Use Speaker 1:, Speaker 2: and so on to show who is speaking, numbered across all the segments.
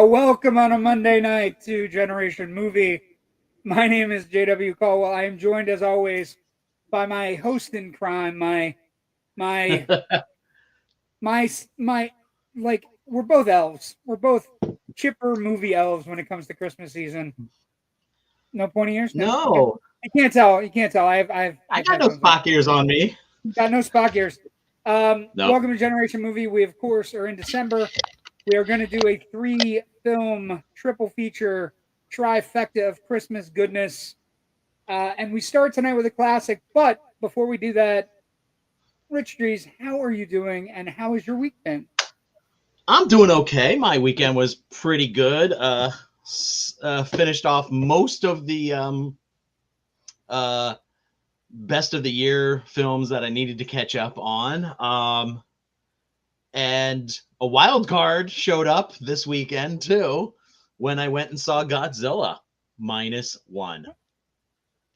Speaker 1: Welcome on a Monday night to Generation Movie. My name is JW Colwell. I am joined, as always, by my host in crime, my, like, we're both elves. We're both chipper movie elves when it comes to Christmas season. No pointy ears?
Speaker 2: No.
Speaker 1: You can't tell. You can't tell. I
Speaker 2: got no Spock ears on me.
Speaker 1: Got no Spock ears.
Speaker 2: No.
Speaker 1: Welcome to Generation Movie. We, of course, are in December. We are going to do a 3-film triple feature trifecta of Christmas goodness. And we start tonight with a classic. But before we do that, Rich Drees, how are you doing? And how has your week been?
Speaker 2: I'm doing okay. My weekend was pretty good. Finished off most of the best of the year films that I needed to catch up on. And a wild card showed up this weekend too when I went and saw Godzilla -1.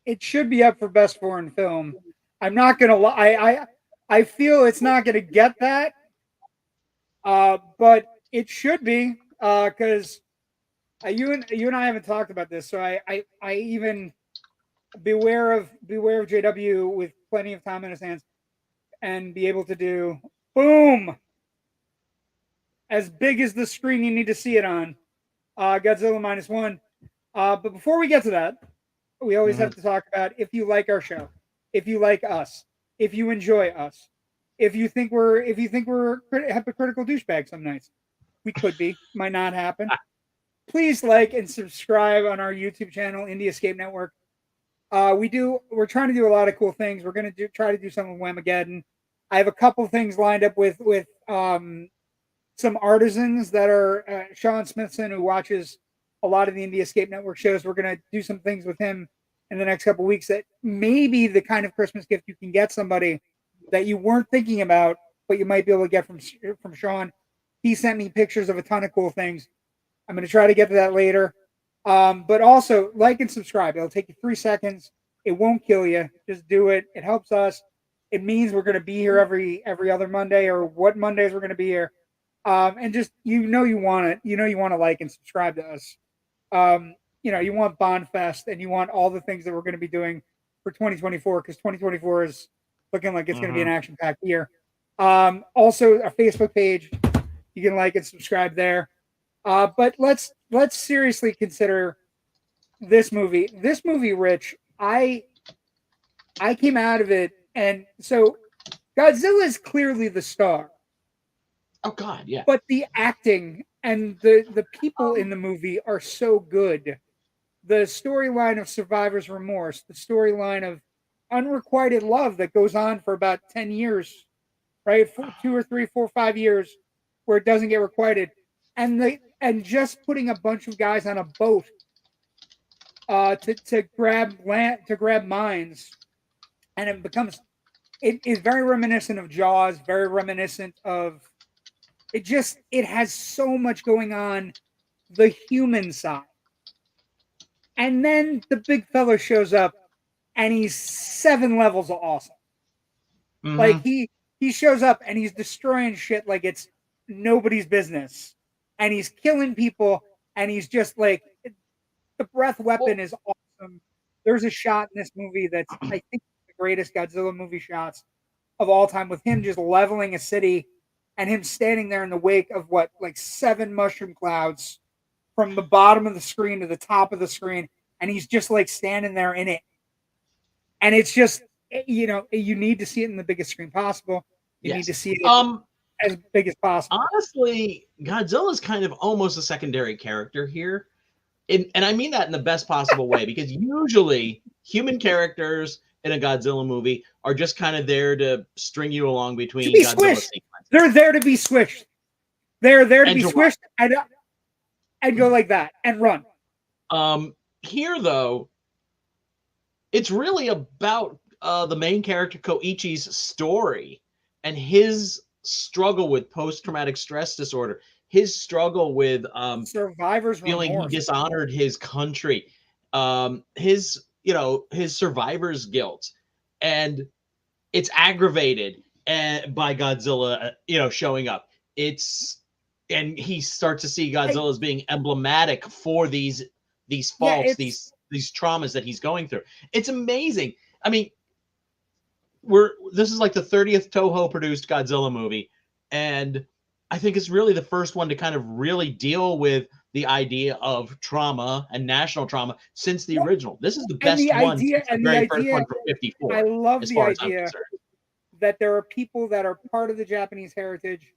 Speaker 1: It should be up for best foreign film. I'm not gonna lie. I feel it's not gonna get that, but it should be because you and I haven't talked about this, so I even beware of JW with plenty of time in his hands and be able to do boom. As big as the screen you need to see it on, Godzilla -1. But before we get to that, we always have to talk about if you like our show, if you like us, if you enjoy us, if you think we're hypocritical douchebags some nights. We could be, might not happen. Please like and subscribe on our YouTube channel, Indie Escape Network. We're trying to do a lot of cool things. We're gonna try to do some of Whamageddon. I have a couple things lined up with some artisans that are Sean Smithson, who watches a lot of the Indie Escape Network shows. We're going to do some things with him in the next couple of weeks that may be the kind of Christmas gift you can get somebody that you weren't thinking about, but you might be able to get from Sean. He sent me pictures of a ton of cool things. I'm going to try to get to that later. But also, like and subscribe. It'll take you 3 seconds. It won't kill you. Just do it. It helps us. It means we're going to be here every other Monday, or what Mondays we're going to be here. And just you want it. You want to like and subscribe to us. You want Bond Fest, and you want all the things that we're going to be doing for 2024, because 2024 is looking like it's going to be an action-packed year. Also, our Facebook page, you can like and subscribe there. But let's seriously consider this movie. This movie, Rich, I came out of it, and so Godzilla is clearly the star.
Speaker 2: Oh God, yeah.
Speaker 1: But the acting and the people in the movie are so good. The storyline of survivor's remorse, the storyline of unrequited love that goes on for about 10 years, right? For 2 or 3, 4, 5 years, where it doesn't get requited. And just putting a bunch of guys on a boat to grab mines, and it is very reminiscent of Jaws, very reminiscent of it has so much going on the human side. And then the big fella shows up, and he's 7 levels of awesome. Like he shows up and he's destroying shit like it's nobody's business, and he's killing people, and he's just like the breath weapon is awesome. There's a shot in this movie that's I think the greatest Godzilla movie shots of all time, with him just leveling a city and him standing there in the wake of what, like 7 mushroom clouds from the bottom of the screen to the top of the screen, and he's just like standing there in it. And it's just, you know, you need to see it in the biggest screen possible. You need to see it as big as possible.
Speaker 2: Honestly, Godzilla is kind of almost a secondary character here. And I mean that in the best possible way, because usually human characters in a Godzilla movie are just kind of there to string you along between Godzilla sequences.
Speaker 1: They're there to be squished. They're there to be squished and go like that and run.
Speaker 2: Here, though, it's really about the main character Koichi's story and his struggle with post-traumatic stress disorder, his struggle with
Speaker 1: survivor's
Speaker 2: feeling
Speaker 1: remorse.
Speaker 2: He dishonored his country, his survivor's guilt, and it's aggravated by Godzilla, showing up. And he starts to see Godzilla as being emblematic for these faults, these traumas that he's going through. It's amazing. I mean, this is like the 30th Toho produced Godzilla movie, and I think it's really the first one to kind of really deal with the idea of trauma and national trauma since the original. This is the best one since the very first one from 54.
Speaker 1: I love the idea that there are people that are part of the Japanese heritage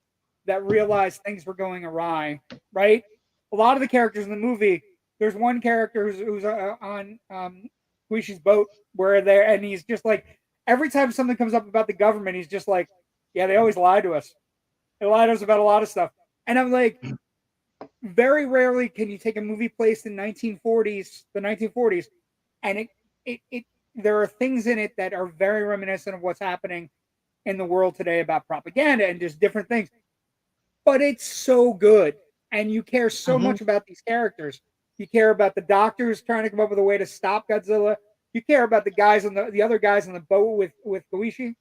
Speaker 1: that realize things were going awry, right? A lot of the characters in the movie, there's one character who's on Koishi's boat and he's just like, every time something comes up about the government, he's just like, yeah, they always lie to us. They lie to us about a lot of stuff. And I'm like, very rarely can you take a movie placed in the 1940s, and there are things in it that are very reminiscent of what's happening in the world today about propaganda and just different things. But it's so good, and you care so much about these characters. You care about the doctors trying to come up with a way to stop Godzilla. You care about the guys on the other guys on the boat with Koichi.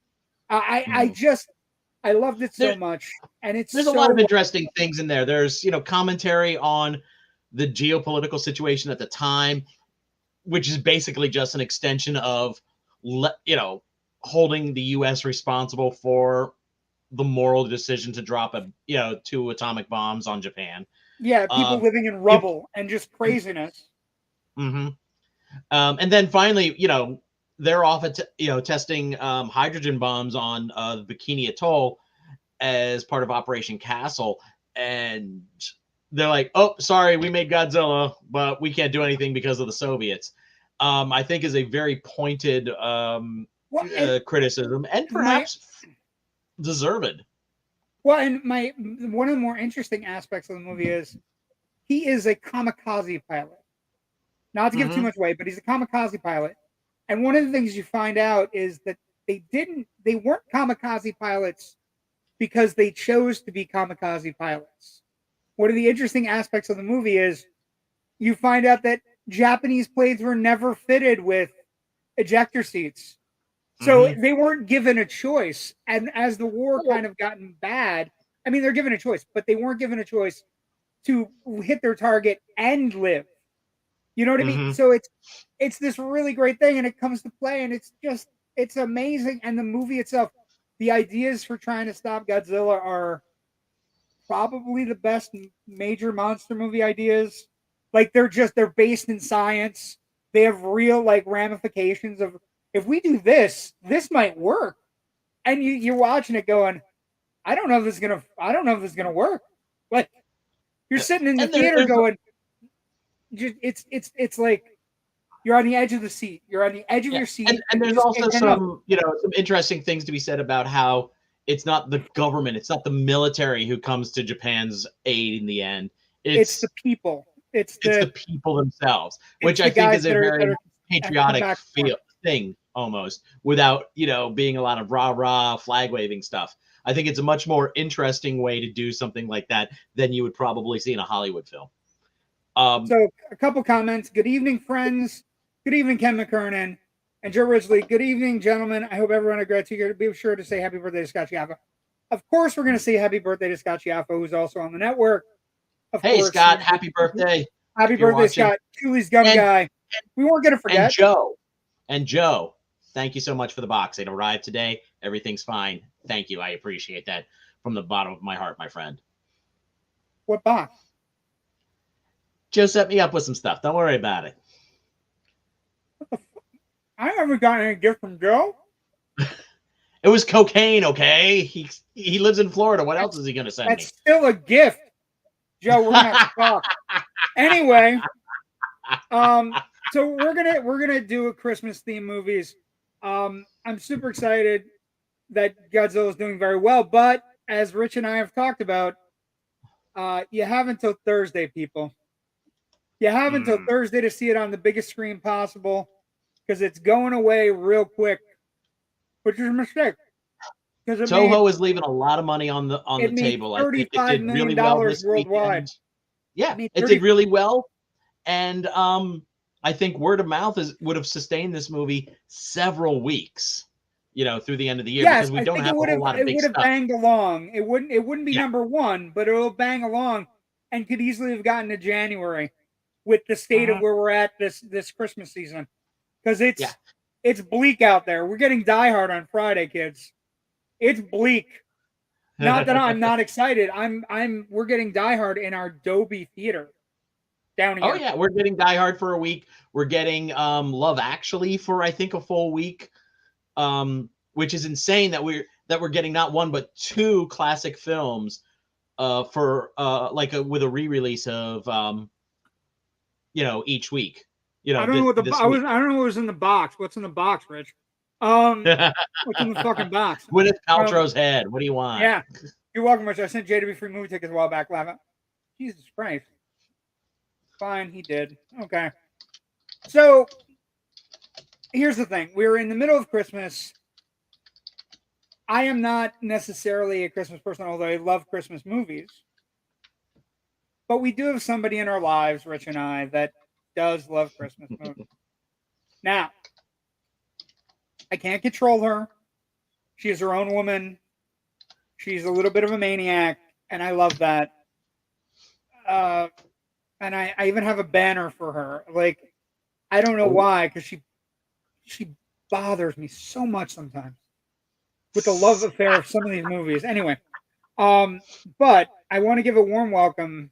Speaker 1: I loved it so much, and there's
Speaker 2: a lot of interesting things in there. There's commentary on the geopolitical situation at the time, which is basically just an extension of holding the U.S. responsible for the moral decision to drop 2 atomic bombs on Japan.
Speaker 1: Yeah, people living in rubble and just craziness.
Speaker 2: And then finally, they're off at testing hydrogen bombs on the Bikini Atoll as part of Operation Castle, and they're like, "Oh, sorry, we made Godzilla, but we can't do anything because of the Soviets." I think is a very pointed criticism, and perhaps deserved.
Speaker 1: Well, and one of the more interesting aspects of the movie is he is a kamikaze pilot. Not to give too much away, but he's a kamikaze pilot. And one of the things you find out is that they weren't kamikaze pilots because they chose to be kamikaze pilots. One of the interesting aspects of the movie is you find out that Japanese planes were never fitted with ejector seats. So they weren't given a choice. And as the war kind of gotten bad, I mean, they're given a choice, but they weren't given a choice to hit their target and live. You know what I mean? So it's this really great thing, and it comes to play, and it's amazing. And the movie itself, the ideas for trying to stop Godzilla are probably the best major monster movie ideas. Like they're based in science. They have real ramifications of, if we do this might work. And you're watching it going, I don't know if this is gonna work. Like you're sitting in the theater going, it's like you're on the edge of the seat. You're on the edge of your seat.
Speaker 2: And there's also some interesting things to be said about how it's not the government, it's not the military who comes to Japan's aid in the end. It's the
Speaker 1: people. It's
Speaker 2: the people themselves, which I think is a very patriotic thing almost, without being a lot of rah flag waving stuff. I think it's a much more interesting way to do something like that than you would probably see in a Hollywood film.
Speaker 1: So a couple comments. Good evening, friends. Good evening, Ken McKernan and Joe Ridgely. Good evening, gentlemen. I hope everyone had a great year. Be sure to say happy birthday to Scott Chiaffa. Of course, we're going to say happy birthday to Scott Chiaffa, who's also on the network. Of
Speaker 2: Hey,
Speaker 1: course,
Speaker 2: Scott, happy birthday.
Speaker 1: Happy
Speaker 2: if you're
Speaker 1: birthday,
Speaker 2: watching.
Speaker 1: Scott. Cooley's gum guy. We weren't going to forget.
Speaker 2: And Joe, thank you so much for the box. It arrived today. Everything's fine. Thank you. I appreciate that from the bottom of my heart, my friend.
Speaker 1: What box?
Speaker 2: Joe set me up with some stuff. Don't worry about it.
Speaker 1: I haven't gotten any gift from Joe.
Speaker 2: It was cocaine, okay? He lives in Florida. What else is he going to send me?
Speaker 1: That's still a gift. Joe, we're going to have to talk. Anyway, so we're gonna do a Christmas theme movies. I'm super excited that Godzilla is doing very well, but as Rich and I have talked about, you have until Thursday, people. You have until Thursday to see it on the biggest screen possible because it's going away real quick, which is a mistake. Because
Speaker 2: Toho is leaving a lot of money on the table. I think it did really well this
Speaker 1: worldwide.
Speaker 2: Weekend. Yeah, it did really well, and I think word of mouth would have sustained this movie several weeks, through the end of the year, because we don't have a whole lot of big stuff.
Speaker 1: It would have banged along. It wouldn't be number one, but it will bang along, and could easily have gotten to January with the state of where we're at this Christmas season, because it's bleak out there. We're getting Die Hard on Friday, kids. It's bleak. Not that I'm not excited. We're getting Die Hard in our Dolby theater down here.
Speaker 2: Oh yeah, we're getting Die Hard for a week. We're getting Love Actually for I think a full week, which is insane that we're getting not one but two classic films for with a re-release of each week.
Speaker 1: I don't know what I don't know what was in the box. What's in the box, Rich? What's in the fucking box?
Speaker 2: Gwyneth Paltrow's head. What do you want?
Speaker 1: Yeah, you're welcome, Rich. I sent JW free movie tickets a while back. Laughing. Jesus Christ. Fine, he did. Okay. So here's the thing. We're in the middle of Christmas. I am not necessarily a Christmas person, although I love Christmas movies. But we do have somebody in our lives, Rich and I, that does love Christmas movies. Now, I can't control her. She is her own woman. She's a little bit of a maniac, and I love that. And I even have a banner for her. Like, I don't know why, because she bothers me so much sometimes with the love affair of some of these movies. Anyway, but I want to give a warm welcome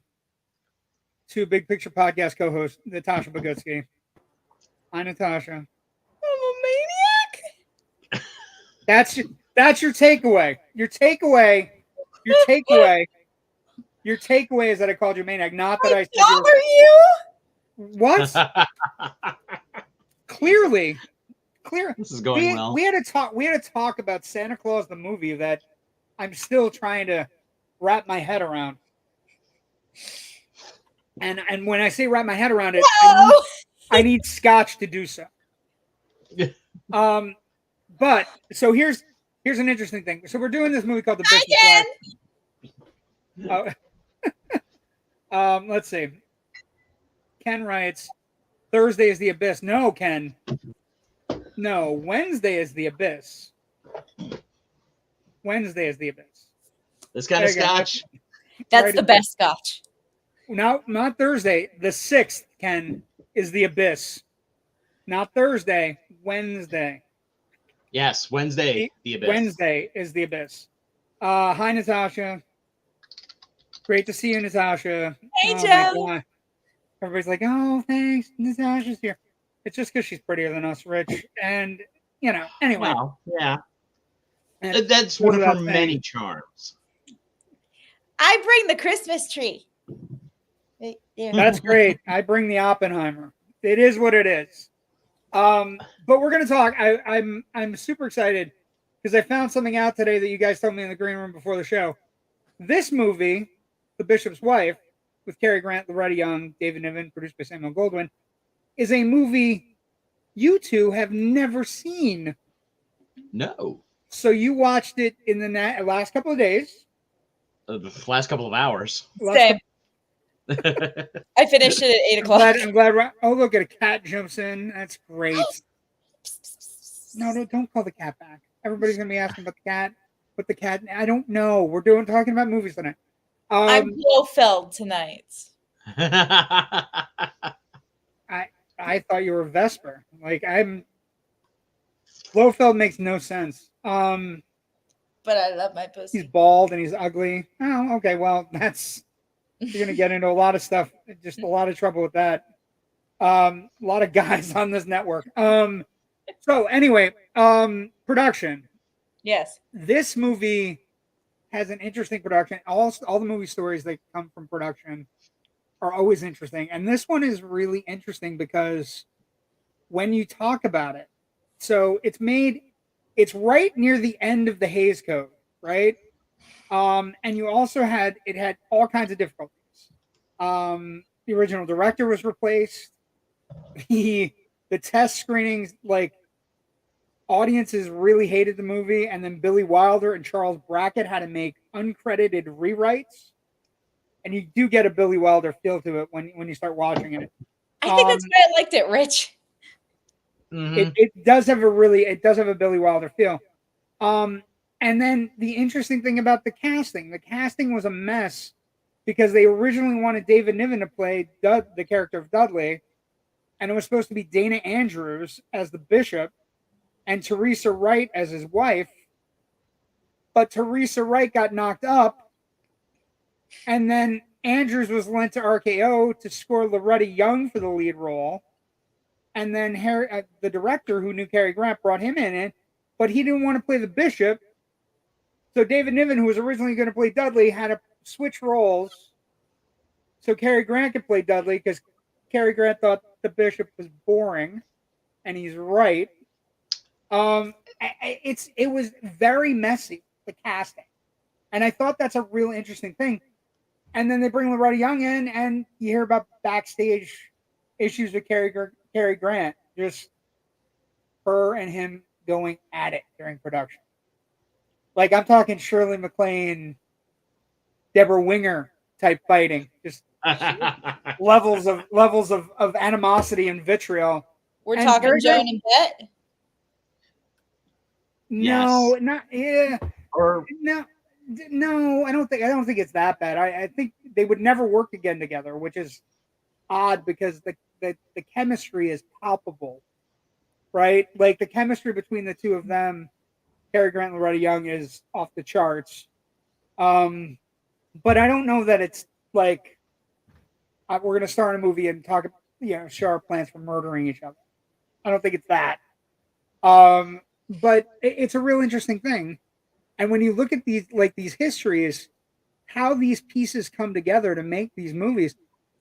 Speaker 1: to Big Picture Podcast co-host Natasha Bogutsky. Hi, Natasha.
Speaker 3: I'm a maniac.
Speaker 1: That's your takeaway. Your takeaway is that I called you a maniac, not that I said
Speaker 3: you.
Speaker 1: What? Clearly.
Speaker 2: This is going well.
Speaker 1: We had to talk about Santa Claus the movie that I'm still trying to wrap my head around. And when I say wrap my head around it, I need scotch to do so. But so here's an interesting thing. So we're doing this movie called The Bishop's Wife. Let's see. Ken writes, Thursday is the Abyss. No, Ken. No, Wednesday is the Abyss. Wednesday is the Abyss.
Speaker 2: This kind of scotch.
Speaker 3: That's the best scotch.
Speaker 1: No, not Thursday. The 6th, Ken, is the Abyss. Not Thursday. Wednesday.
Speaker 2: Yes, Wednesday, the Abyss.
Speaker 1: Wednesday is the Abyss. Hi, Natasha. Great to see you, Natasha.
Speaker 3: Hey, Joe.
Speaker 1: Everybody's like, oh, thanks. Natasha's here. It's just because she's prettier than us, Rich. And, anyway.
Speaker 2: Well, yeah. That's one of her many charms.
Speaker 3: I bring the Christmas tree.
Speaker 1: That's great. I bring the Oppenheimer. It is what it is. But we're going to talk. I'm super excited because I found something out today that you guys told me in the green room before the show. This movie, The Bishop's Wife, with Cary Grant, Loretta Young, David Niven, produced by Samuel Goldwyn, is a movie you two have never seen.
Speaker 2: No.
Speaker 1: So you watched it in the last couple of days.
Speaker 2: The last couple of hours.
Speaker 3: Same. I finished it at 8
Speaker 1: I'm
Speaker 3: o'clock.
Speaker 1: glad. I'm glad. Oh, look at a cat jumps in. That's great. No, don't call the cat back. Everybody's gonna be asking about the cat. But the cat, I don't know. We're talking about movies tonight.
Speaker 3: I'm Blofeld tonight.
Speaker 1: I thought you were Vesper. Like Blofeld makes no sense.
Speaker 3: But I love my pussy.
Speaker 1: He's bald and he's ugly. Oh, okay. Well, you're gonna get into a lot of stuff. Just a lot of trouble with that. A lot of guys on this network. So anyway, production.
Speaker 3: Yes.
Speaker 1: This movie has an interesting production. All the movie stories that come from production are always interesting. And this one is really interesting because when you talk about it, so it's right near the end of the Hays Code, right? And you also had all kinds of difficulties. The original director was replaced. The test screenings, like, audiences really hated the movie, and then Billy Wilder and Charles Brackett had to make uncredited rewrites. And you do get a Billy Wilder feel to it when you start watching it.
Speaker 3: I think that's why I liked it, Rich.
Speaker 2: Mm-hmm.
Speaker 1: It does have a Billy Wilder feel. And then the interesting thing about the casting was a mess because they originally wanted David Niven to play the character of Dudley, and it was supposed to be Dana Andrews as the bishop and Teresa Wright as his wife. But Teresa Wright got knocked up, and then Andrews was lent to RKO to score Loretta Young for the lead role. And then the director, who knew Cary Grant, brought him in, but he didn't want to play the bishop. So David Niven, who was originally going to play Dudley, had to switch roles so Cary Grant could play Dudley because Cary Grant thought the bishop was boring, and he's right. It was very messy, the casting, and I thought that's a real interesting thing. And then they bring Loretta Young in, and you hear about backstage issues with Cary Grant, just her and him going at it during production. Like, I'm talking Shirley MacLaine, Deborah Winger type fighting, just levels of animosity and vitriol.
Speaker 3: We're talking Joan and Bet.
Speaker 1: No,
Speaker 2: Yes.
Speaker 1: not yeah.
Speaker 2: Or
Speaker 1: No, I don't think it's that bad. I think they would never work again together, which is odd because the chemistry is palpable, right? Like, the chemistry between the two of them, Cary Grant and Loretta Young, is off the charts. But I don't know that it's like we're going to star in a movie and talk, show our plans for murdering each other. I don't think it's that. But it's a real interesting thing. And when you look at these histories, how these pieces come together to make these movies,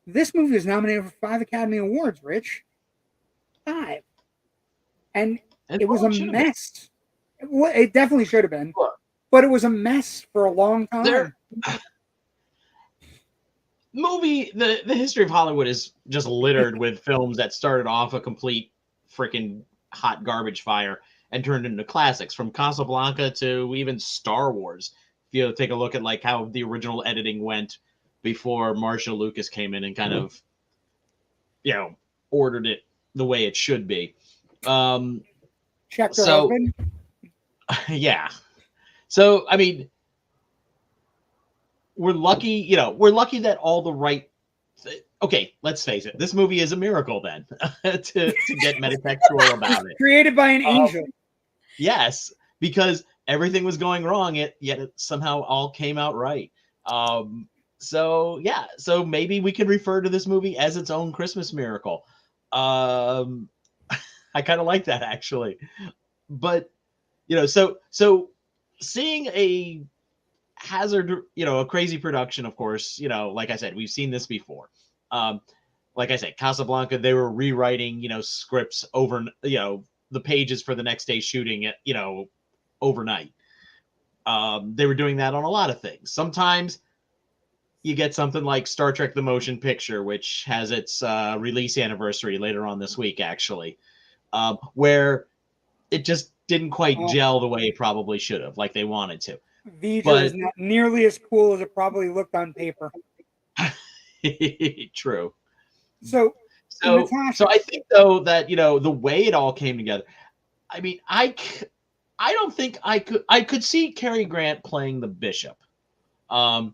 Speaker 1: this movie is nominated for 5 Academy Awards, Rich. 5. And it was a mess. It definitely should have been. But it was a mess for a long time.
Speaker 2: The history of Hollywood is just littered with films that started off a complete freaking hot garbage fire and turned into classics, from Casablanca to even Star Wars. If you take a look at like how the original editing went before Marshall Lucas came in and kind of, ordered it the way it should be.
Speaker 1: Check her husband.
Speaker 2: Yeah. So, I mean, we're lucky that all the right. Okay, let's face it. This movie is a miracle then to get metatextual about it.
Speaker 1: Created by an angel.
Speaker 2: Yes, because everything was going wrong, yet it somehow all came out right. So maybe we could refer to this movie as its own Christmas miracle. I kind of like that, actually. But so seeing a hazard, a crazy production, of course, like I said, we've seen this before. Like I said, Casablanca, they were rewriting, scripts over, the pages for the next day shooting it, overnight. They were doing that on a lot of things. Sometimes you get something like Star Trek The Motion Picture, which has its release anniversary later on this week, actually, where it just didn't quite gel the way it probably should have, like they wanted to.
Speaker 1: V'ger is not nearly as cool as it probably looked on paper.
Speaker 2: True.
Speaker 1: So Natasha,
Speaker 2: So I think though that the way it all came together. I mean, I don't think I could see Cary Grant playing the bishop. I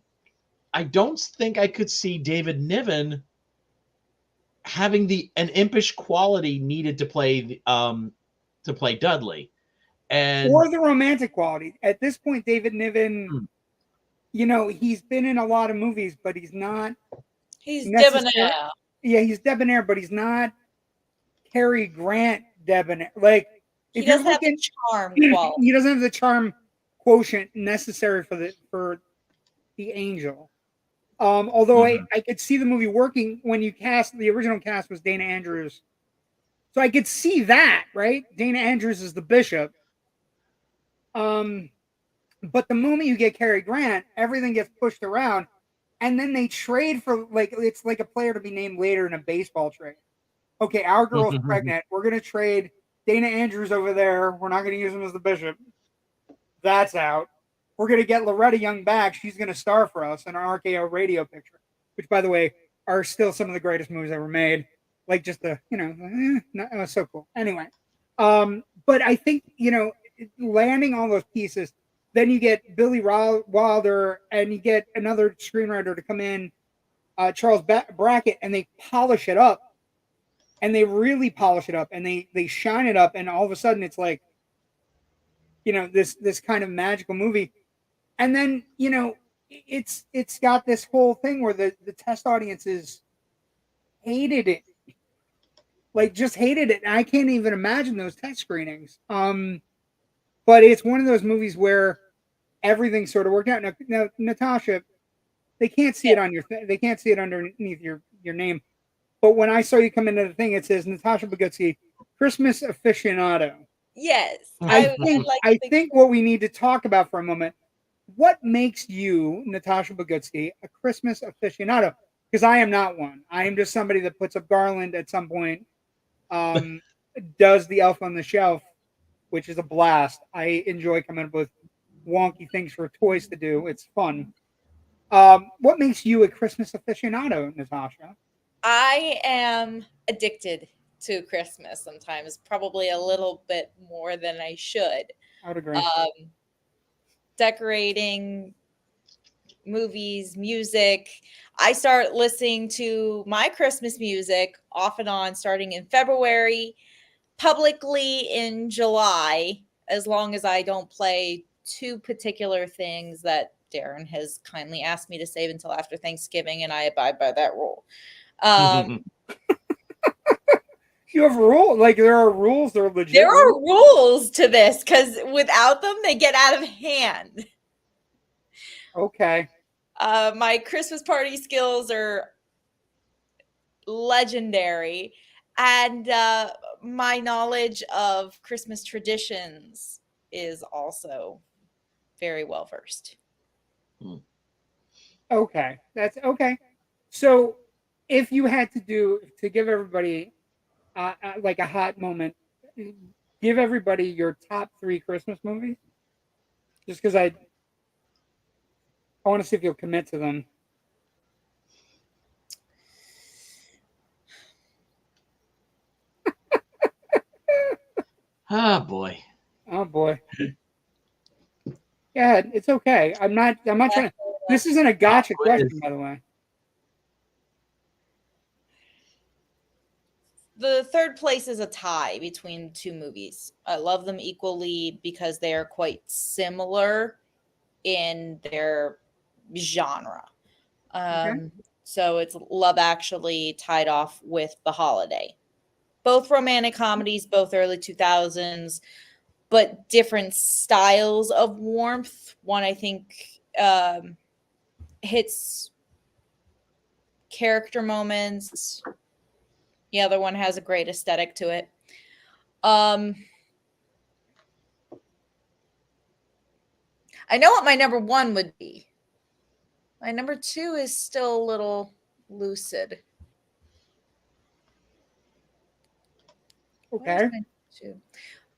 Speaker 2: don't think I could see David Niven having an impish quality needed to play Dudley. And
Speaker 1: or the romantic quality. At this point, David Niven, he's been in a lot of movies, but he's not.
Speaker 3: He's debonair.
Speaker 1: Yeah, he's debonair, but he's not Cary Grant debonair. Like,
Speaker 3: he
Speaker 1: if you're
Speaker 3: doesn't
Speaker 1: looking,
Speaker 3: have the charm quality.
Speaker 1: He doesn't have the charm quotient necessary for the angel. Although I could see the movie working when the original cast was Dana Andrews. So I could see that, right? Dana Andrews is the bishop. But the moment you get Cary Grant, everything gets pushed around, and then they trade for it's like a player to be named later in a baseball trade. Okay, our girl's pregnant. We're gonna trade Dana Andrews over there. We're not gonna use him as the bishop. That's out. We're gonna get Loretta Young back. She's gonna star for us in our RKO radio picture, which, by the way, are still some of the greatest movies ever made. Like just it was so cool. Anyway, but I think landing all those pieces. Then you get Billy Wilder, and you get another screenwriter to come in, Charles Brackett, and they polish it up, and they really polish it up, and they shine it up, and all of a sudden it's like, this kind of magical movie, and then it's got this whole thing where the test audiences hated it, like just hated it. And I can't even imagine those test screenings. But it's one of those movies where everything sort of worked out. Now Natasha, they can't see it on they can't see it underneath your name. But when I saw you come into the thing, it says Natasha Bogutsky, Christmas aficionado.
Speaker 3: Yes.
Speaker 1: I think what we need to talk about for a moment, what makes you, Natasha Bogutsky, a Christmas aficionado? Because I am not one. I am just somebody that puts up garland at some point, does the Elf on the Shelf, which is a blast. I enjoy coming up with wonky things for toys to do. It's fun. What makes you a Christmas aficionado, Natasha?
Speaker 3: I am addicted to Christmas sometimes, probably a little bit more than I should.
Speaker 1: I would agree.
Speaker 3: Decorating, movies, music. I start listening to my Christmas music off and on starting in February, publicly in July, as long as I don't play two particular things that Darren has kindly asked me to save until after Thanksgiving, and I abide by that rule.
Speaker 1: You have rules? Like, there are rules that are legit?
Speaker 3: There are rules to this, because without them, they get out of hand.
Speaker 1: Okay.
Speaker 3: My Christmas party skills are legendary, and my knowledge of Christmas traditions is also very well versed.
Speaker 1: Okay, that's okay. So, if you had to give everybody like a hot moment, give everybody your top 3 Christmas movies, just because I want to see if you'll commit to them.
Speaker 2: Oh boy.
Speaker 1: Yeah, it's okay. I'm not trying to. This isn't a gotcha question, by the way.
Speaker 3: The third place is a tie between two movies. I love them equally because they are quite similar in their genre. So it's Love Actually tied off with The Holiday. Both romantic comedies, both early 2000s, but different styles of warmth. One, I think, hits character moments. The other one has a great aesthetic to it. I know what my number 1 would be. My number 2 is still a little lucid.
Speaker 1: Okay.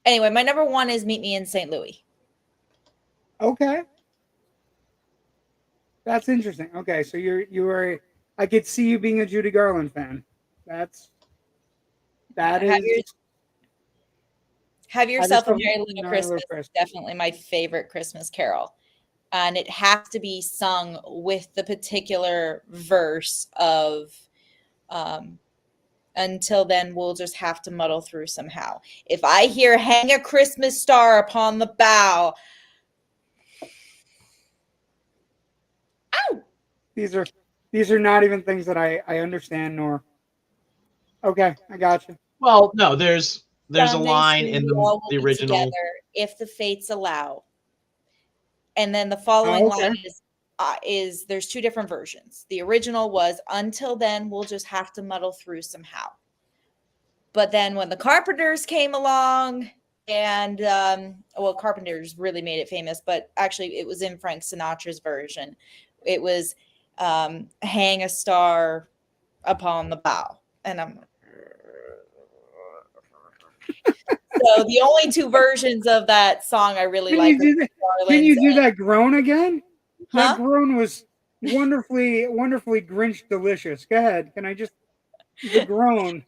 Speaker 3: Anyway, my number 1 is Meet Me in St. Louis.
Speaker 1: Okay. That's interesting. Okay, so you are I could see you being a Judy Garland fan. That is.
Speaker 3: Have Yourself a Merry Little
Speaker 1: Merry
Speaker 3: Christmas.
Speaker 1: Little
Speaker 3: Is definitely my favorite Christmas carol. And it has to be sung with the particular verse of until then we'll just have to muddle through somehow. If I hear hang a Christmas star upon the bough. Ow!
Speaker 1: These are not even things that I understand nor. Okay, I got you.
Speaker 2: Well, no, there's a
Speaker 3: Someday
Speaker 2: line
Speaker 3: soon
Speaker 2: in
Speaker 3: we all
Speaker 2: the
Speaker 3: will be
Speaker 2: original.
Speaker 3: together, if the fates allow. And then the following line is there's two different versions. The original was until then we'll just have to muddle through somehow. But then when the Carpenters came along and Carpenters really made it famous, but actually it was in Frank Sinatra's version. It was hang a star upon the bough. And I'm so the only two versions of that song I really like.
Speaker 1: Can you do that groan again?
Speaker 3: Huh?
Speaker 1: That groan was wonderfully Grinch delicious. Go ahead. Can I just the groan?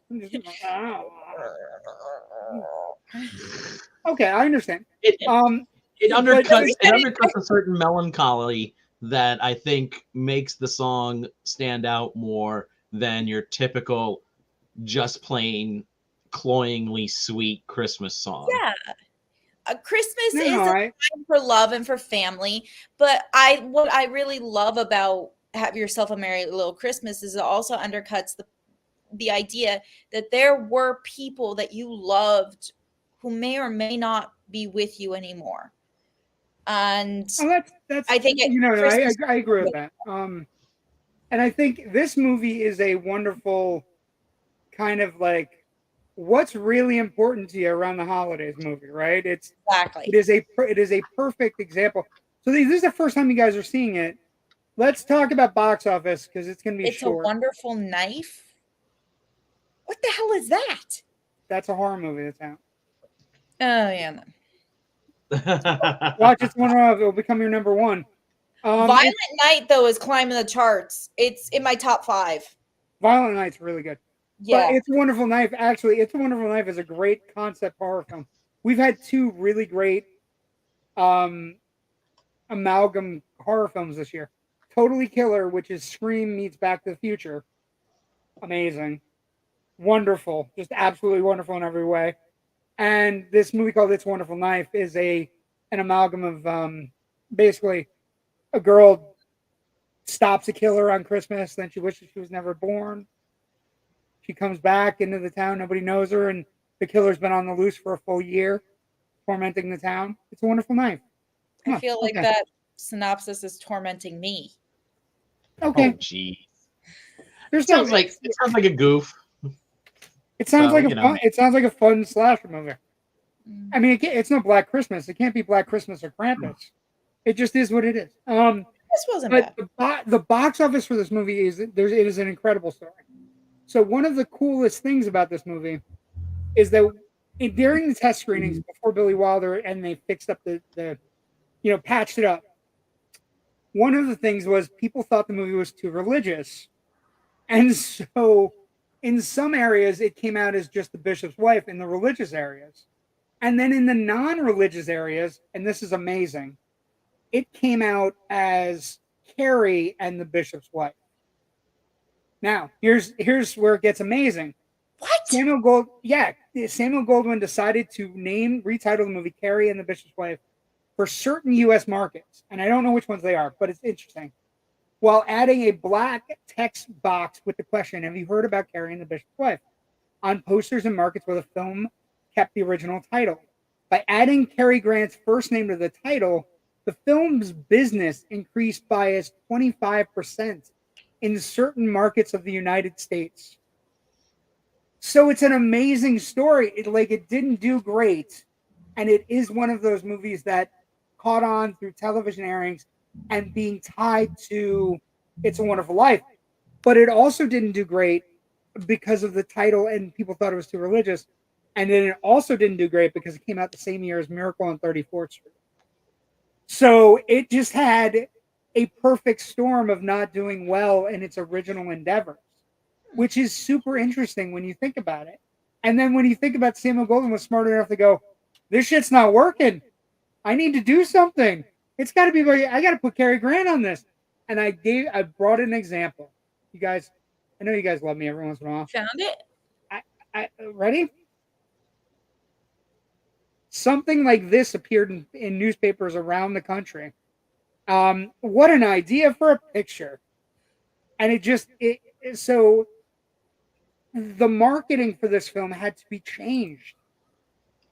Speaker 1: Okay, I understand.
Speaker 2: It undercuts a certain melancholy that I think makes the song stand out more than your typical just plain cloyingly sweet Christmas song.
Speaker 3: Yeah. Christmas is a time for love and for family, but what I really love about Have Yourself a Merry Little Christmas is it also undercuts the idea that there were people that you loved who may or may not be with you anymore. And
Speaker 1: that's
Speaker 3: I think
Speaker 1: I agree with that. And I think this movie is a wonderful kind of like what's really important to you around the holidays movie, right? It is a perfect example. So this is the first time you guys are seeing it. Let's talk about box office because it's going to be short.
Speaker 3: It's a Wonderful Knife. What the hell is that?
Speaker 1: That's a horror movie that's out.
Speaker 3: Oh yeah.
Speaker 1: Watch It's One Off. It'll become your number one.
Speaker 3: Violent Night though is climbing the charts. It's in my top 5.
Speaker 1: Violent Night's really good.
Speaker 3: Yeah,
Speaker 1: but It's a Wonderful Knife. Actually, It's a Wonderful Knife is a great concept horror film. We've had 2 really great amalgam horror films this year. Totally Killer, which is Scream meets Back to the Future. Amazing. Wonderful. Just absolutely wonderful in every way. And this movie called It's a Wonderful Knife is an amalgam of basically a girl stops a killer on Christmas, then she wishes she was never born. She comes back into the town, nobody knows her, and the killer's been on the loose for a full year, tormenting the town. It's a Wonderful Knife.
Speaker 3: I feel like that synopsis is tormenting me.
Speaker 1: Okay.
Speaker 2: Oh, geez. It sounds like a goof.
Speaker 1: It sounds like a fun slasher movie. I mean, it's not Black Christmas. It can't be Black Christmas or Krampus. It just is what it is.
Speaker 3: This wasn't bad.
Speaker 1: The box office for this movie it is an incredible story. So one of the coolest things about this movie is that during the test screenings before Billy Wilder and they fixed up the patched it up. One of the things was people thought the movie was too religious. And so in some areas it came out as just the bishop's wife in the religious areas. And then in the non-religious areas, and this is amazing, it came out as Cary and the bishop's wife. Now, here's where it gets amazing.
Speaker 3: What?
Speaker 1: Samuel Goldwyn decided to retitle the movie Cary and the Bishop's Wife for certain U.S. markets, and I don't know which ones they are, but it's interesting. While adding a black text box with the question, "Have you heard about Cary and the Bishop's Wife?" on posters in markets where the film kept the original title. By adding Cary Grant's first name to the title, the film's business increased by as 25% in certain markets of the United States. So it's an amazing story. It didn't do great, and it is one of those movies that caught on through television airings and being tied to It's a Wonderful Life. But it also didn't do great because of the title, and people thought it was too religious. And then it also didn't do great because it came out the same year as Miracle on 34th Street. So it just had a perfect storm of not doing well in its original endeavors, which is super interesting when you think about it. And then when you think about Samuel Goldwyn was smart enough to go, this shit's not working. I need to do something. It's got to be I got to put Cary Grant on this. And I brought an example. You guys, I know you guys love me every once in a while.
Speaker 3: Found it?
Speaker 1: Ready? Something like this appeared in newspapers around the country. What an idea for a picture. And so the marketing for this film had to be changed,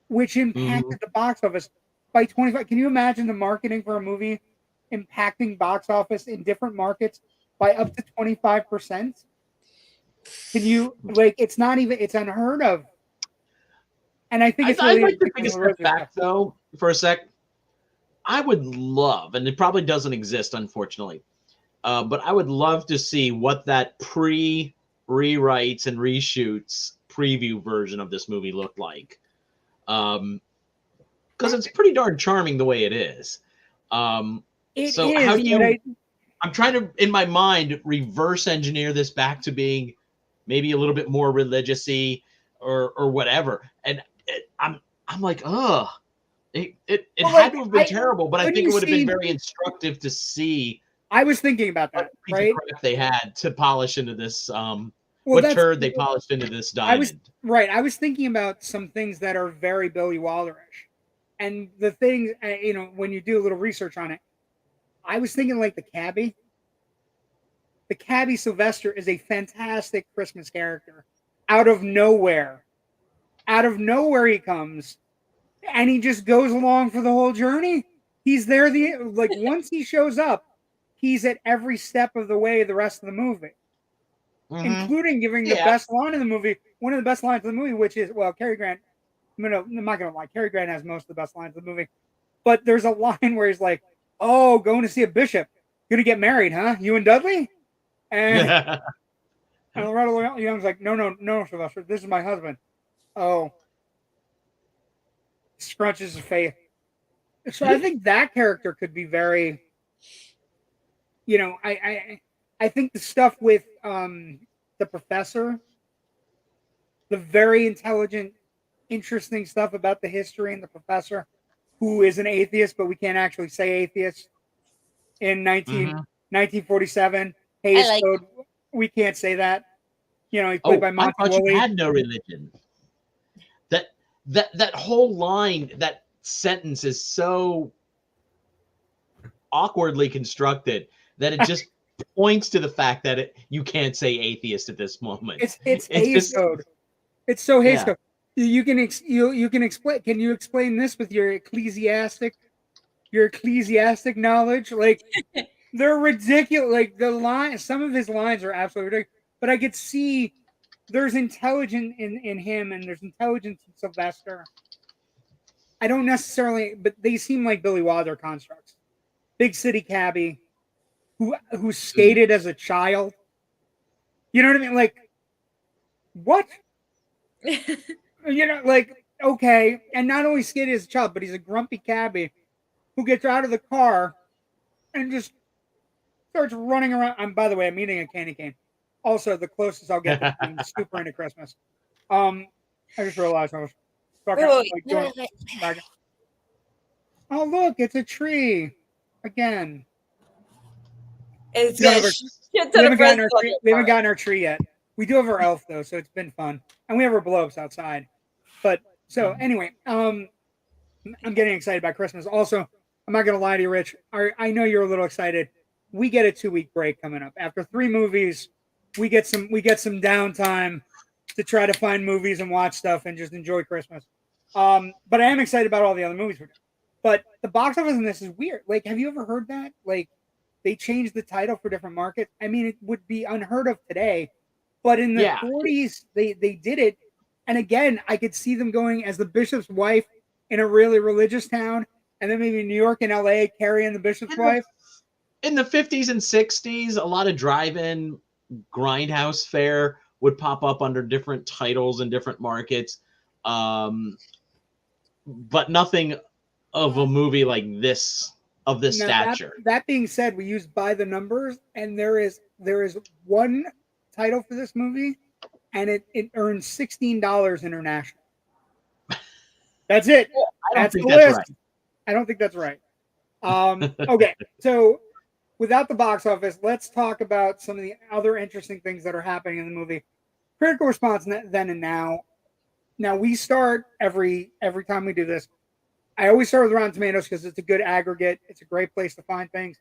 Speaker 1: which impacted the box office by 25. Can you imagine the marketing for a movie impacting box office in different markets by up to 25%? Can you, it's not even, it's unheard of. And I think it's really
Speaker 2: I'd like to take a step back though for a sec. I would love, and it probably doesn't exist, unfortunately, but I would love to see what that rewrites and reshoots preview version of this movie looked like. Because it's pretty darn charming the way it is. How do you... I'm trying to, in my mind, reverse engineer this back to being maybe a little bit more religious-y or whatever. And I'm like, ugh. It had to have been terrible, but I think it would have been very instructive to see.
Speaker 1: I was thinking about that, right?
Speaker 2: They had to polish into this. What turd they polished into this diamond.
Speaker 1: I was thinking about some things that are very Billy Wilderish, and the things when you do a little research on it, I was thinking like the cabbie. The cabbie Sylvester is a fantastic Christmas character. Out of nowhere he comes. And he just goes along for the whole journey. He's there once he shows up, he's at every step of the way the rest of the movie. Including giving the best line in the movie, one of the best lines of the movie, which is, well, Cary Grant, I'm not gonna lie, Cary Grant has most of the best lines of the movie. But there's a line where he's like, oh, going to see a bishop. Gonna get married, huh? You and Dudley? And Loretta Young's like, no, Sylvester, this is my husband. Oh. Scrunches his face. So I think that character could be very, I think the stuff with the professor, the very intelligent, interesting stuff about the history and the professor, who is an atheist, but we can't actually say atheist in 1947. Hayes Code, we can't say that. He's played by Monty
Speaker 2: I thought
Speaker 1: Woolley.
Speaker 2: You had no religion. That whole line, that sentence is so awkwardly constructed that it just points to the fact that you can't say atheist at this moment.
Speaker 1: It's Hayes Code. It's so Hayes Code. You can explain. Can you explain this with your ecclesiastic knowledge? Like they're ridiculous. Like the line, some of his lines are absolutely ridiculous. But I could see there's intelligence in him, and there's intelligence in Sylvester. I don't necessarily, but they seem like Billy Wilder constructs. Big city cabbie, who skated as a child. You know what I mean? Like, what? Okay. And not only skated as a child, but he's a grumpy cabbie who gets out of the car and just starts running around. And by the way, I'm eating a candy cane. Also, the closest I'll get to being super into Christmas. I just realized I was talking. Oh, look, it's a tree again.
Speaker 3: We
Speaker 1: haven't gotten our tree yet. We do have our elf though, so it's been fun, and we have our blow-ups outside. But so anyway, I'm getting excited about Christmas. Also, I'm not gonna lie to you, Rich. I know you're a little excited. We get a 2-week break coming up after 3 movies. We get some downtime to try to find movies and watch stuff and just enjoy Christmas. But I am excited about all the other movies we're doing. But the box office in this is weird. Like, have you ever heard that? Like, they changed the title for different markets. I mean, it would be unheard of today. But in the 40s, they did it. And again, I could see them going as the bishop's wife in a really religious town. And then maybe New York and LA, Carrie and the bishop's wife.
Speaker 2: In the 50s and 60s, a lot of drive-in grindhouse fare would pop up under different titles in different markets, but nothing of a movie like this of this
Speaker 1: Now,
Speaker 2: stature.
Speaker 1: that being said, we use by the numbers, and there is one title for this movie, and it earns $16 international. That's it.
Speaker 2: I don't
Speaker 1: That's
Speaker 2: think
Speaker 1: the
Speaker 2: that's
Speaker 1: list.
Speaker 2: right.
Speaker 1: I don't think that's right. Okay, so without the box office, let's talk about some of the other interesting things that are happening in the movie. Critical response then and now. Now we start every time we do this. I always start with Rotten Tomatoes because it's a good aggregate. It's a great place to find things.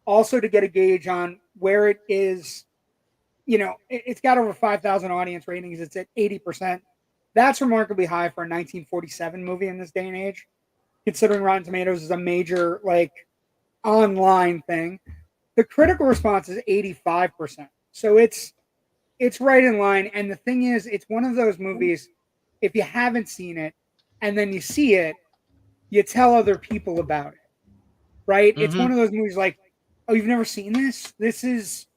Speaker 1: Also to get a gauge on where it is. It's got over 5,000 audience ratings. It's at 80%. That's remarkably high for a 1947 movie in this day and age, considering Rotten Tomatoes is a major online thing. The critical response is 85%. So it's right in line. And the thing is, it's one of those movies, if you haven't seen it and then you see it, you tell other people about it, right? It's one of those movies like, oh, you've never seen this? This is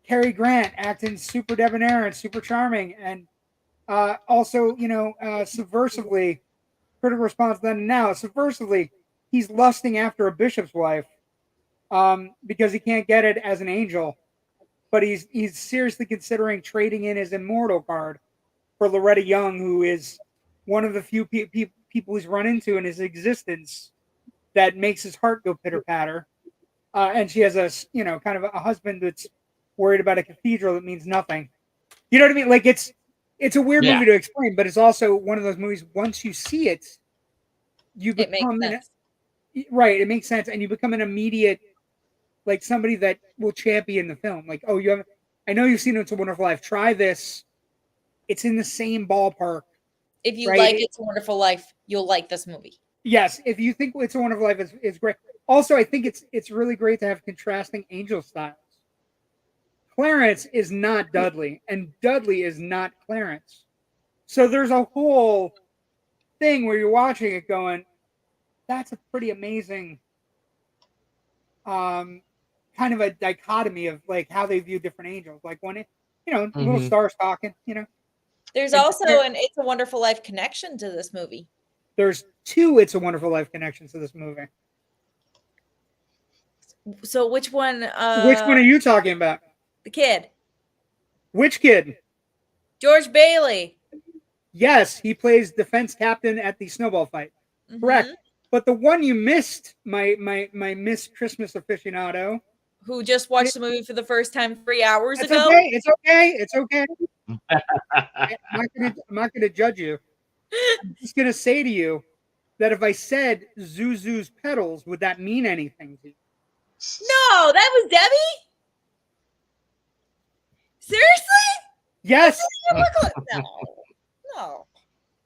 Speaker 1: Cary Grant acting super debonair and super charming. And also, subversively, critical response then and now, subversively, he's lusting after a bishop's wife because he can't get it as an angel. But he's seriously considering trading in his immortal card for Loretta Young, who is one of the few people he's run into in his existence that makes his heart go pitter patter. And she has a kind of a husband that's worried about a cathedral that means nothing. You know what I mean? Like it's a weird movie to explain, but it's also one of those movies. Once you see it, it makes sense, and you become an immediate somebody that will champion the film. Like, oh, I know you've seen It's a Wonderful Life. Try this. It's in the same ballpark.
Speaker 3: If you like It's a Wonderful Life, you'll like this movie.
Speaker 1: Yes, if you think It's a Wonderful Life is great. Also, I think it's really great to have contrasting angel styles. Clarence is not Dudley, and Dudley is not Clarence. So there's a whole thing where you're watching it going, that's a pretty amazing kind of a dichotomy of how they view different angels. Like when little stars talking,
Speaker 3: There's also an It's a Wonderful Life connection to this movie.
Speaker 1: There's two It's a Wonderful Life connections to this movie.
Speaker 3: So which one?
Speaker 1: Which one are you talking about?
Speaker 3: The kid.
Speaker 1: Which kid?
Speaker 3: George Bailey.
Speaker 1: Yes, he plays defense captain at the snowball fight. Mm-hmm. Correct. But the one you missed, my Miss Christmas aficionado,
Speaker 3: who just watched the movie for the first time 3 hours ago.
Speaker 1: Okay. It's okay. I'm not gonna judge you. I'm just gonna say to you that if I said Zuzu's petals, would that mean anything to you?
Speaker 3: No, that was Debbie. Seriously?
Speaker 1: Yes.
Speaker 3: No.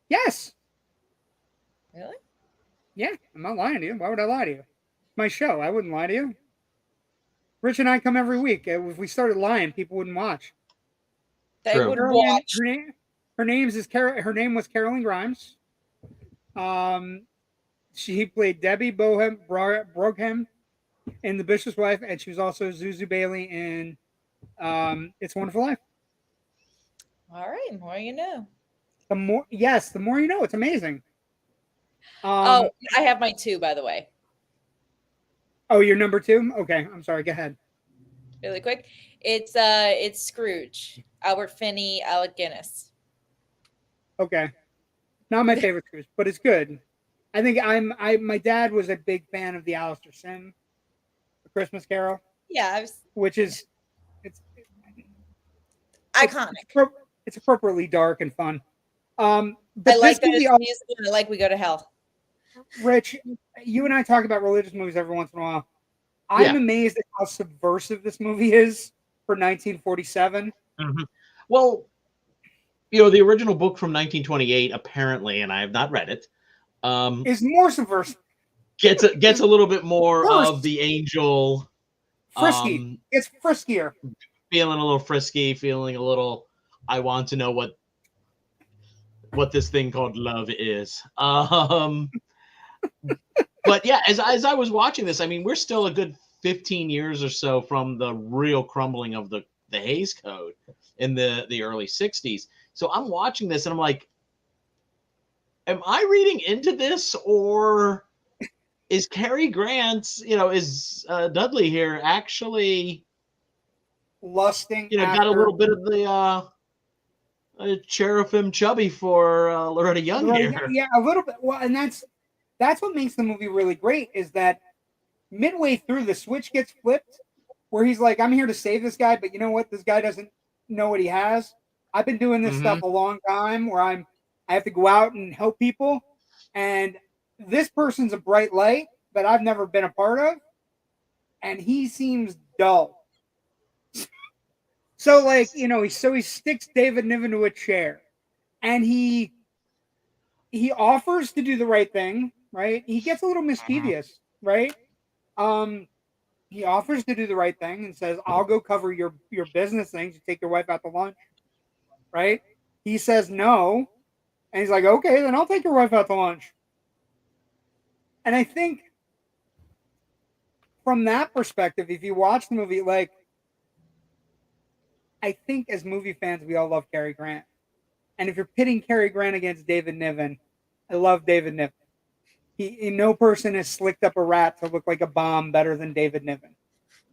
Speaker 1: Yes.
Speaker 3: Really?
Speaker 1: Yeah, I'm not lying to you. Why would I lie to you? It's my show. I wouldn't lie to you. Rich and I come every week. If we started lying, people wouldn't watch.
Speaker 3: They would watch.
Speaker 1: Her name was Carolyn Grimes. She played Debbie Broghem in The Bishop's Wife, and she was also Zuzu Bailey in It's a Wonderful Life.
Speaker 3: All right, the more you know.
Speaker 1: The more you know. It's amazing.
Speaker 3: I have my 2, by the way.
Speaker 1: Oh, you're number 2? Okay, I'm sorry. Go ahead.
Speaker 3: Really quick. It's Scrooge. Albert Finney, Alec Guinness.
Speaker 1: Okay. Not my favorite Scrooge, but it's good. I think my dad was a big fan of the Alistair Sim, The Christmas Carol.
Speaker 3: Yeah,
Speaker 1: which is it's
Speaker 3: iconic.
Speaker 1: It's appropriately dark and fun. But
Speaker 3: I like that it's musical, and I like We Go to Hell.
Speaker 1: Rich, you and I talk about religious movies every once in a while. I'm amazed at how subversive this movie is for 1947.
Speaker 2: Mm-hmm. Well, the original book from 1928, apparently, and I have not read it,
Speaker 1: is more subversive.
Speaker 2: Gets a little bit more of the angel.
Speaker 1: Frisky. It's friskier.
Speaker 2: Feeling a little frisky, feeling a little, I want to know what this thing called love is. But yeah, as I was watching this, I mean, we're still a good 15 years or so from the real crumbling of the Hays Code in the early 60s. So I'm watching this and I'm like, am I reading into this, or is Cary Grant, is Dudley here actually,
Speaker 1: lusting
Speaker 2: got a
Speaker 1: after
Speaker 2: little bit of the cherubim chubby for Loretta Young here.
Speaker 1: Yeah, a little bit. Well, and that's what makes the movie really great is that midway through the switch gets flipped where he's like, I'm here to save this guy, but you know what? This guy doesn't know what he has. I've been doing this stuff a long time where I have to go out and help people. And this person's a bright light that I've never been a part of. And he seems dull. So like, he sticks David Niven to a chair and he offers to do the right thing, right? He gets a little mischievous, right? He offers to do the right thing and says, I'll go cover your business things. You take your wife out to lunch, right? He says no. And he's like, okay, then I'll take your wife out to lunch. And I think from that perspective, if you watch the movie, like, I think as movie fans, we all love Cary Grant. And if you're pitting Cary Grant against David Niven, I love David Niven. No person has slicked up a rat to look like a bomb better than David Niven.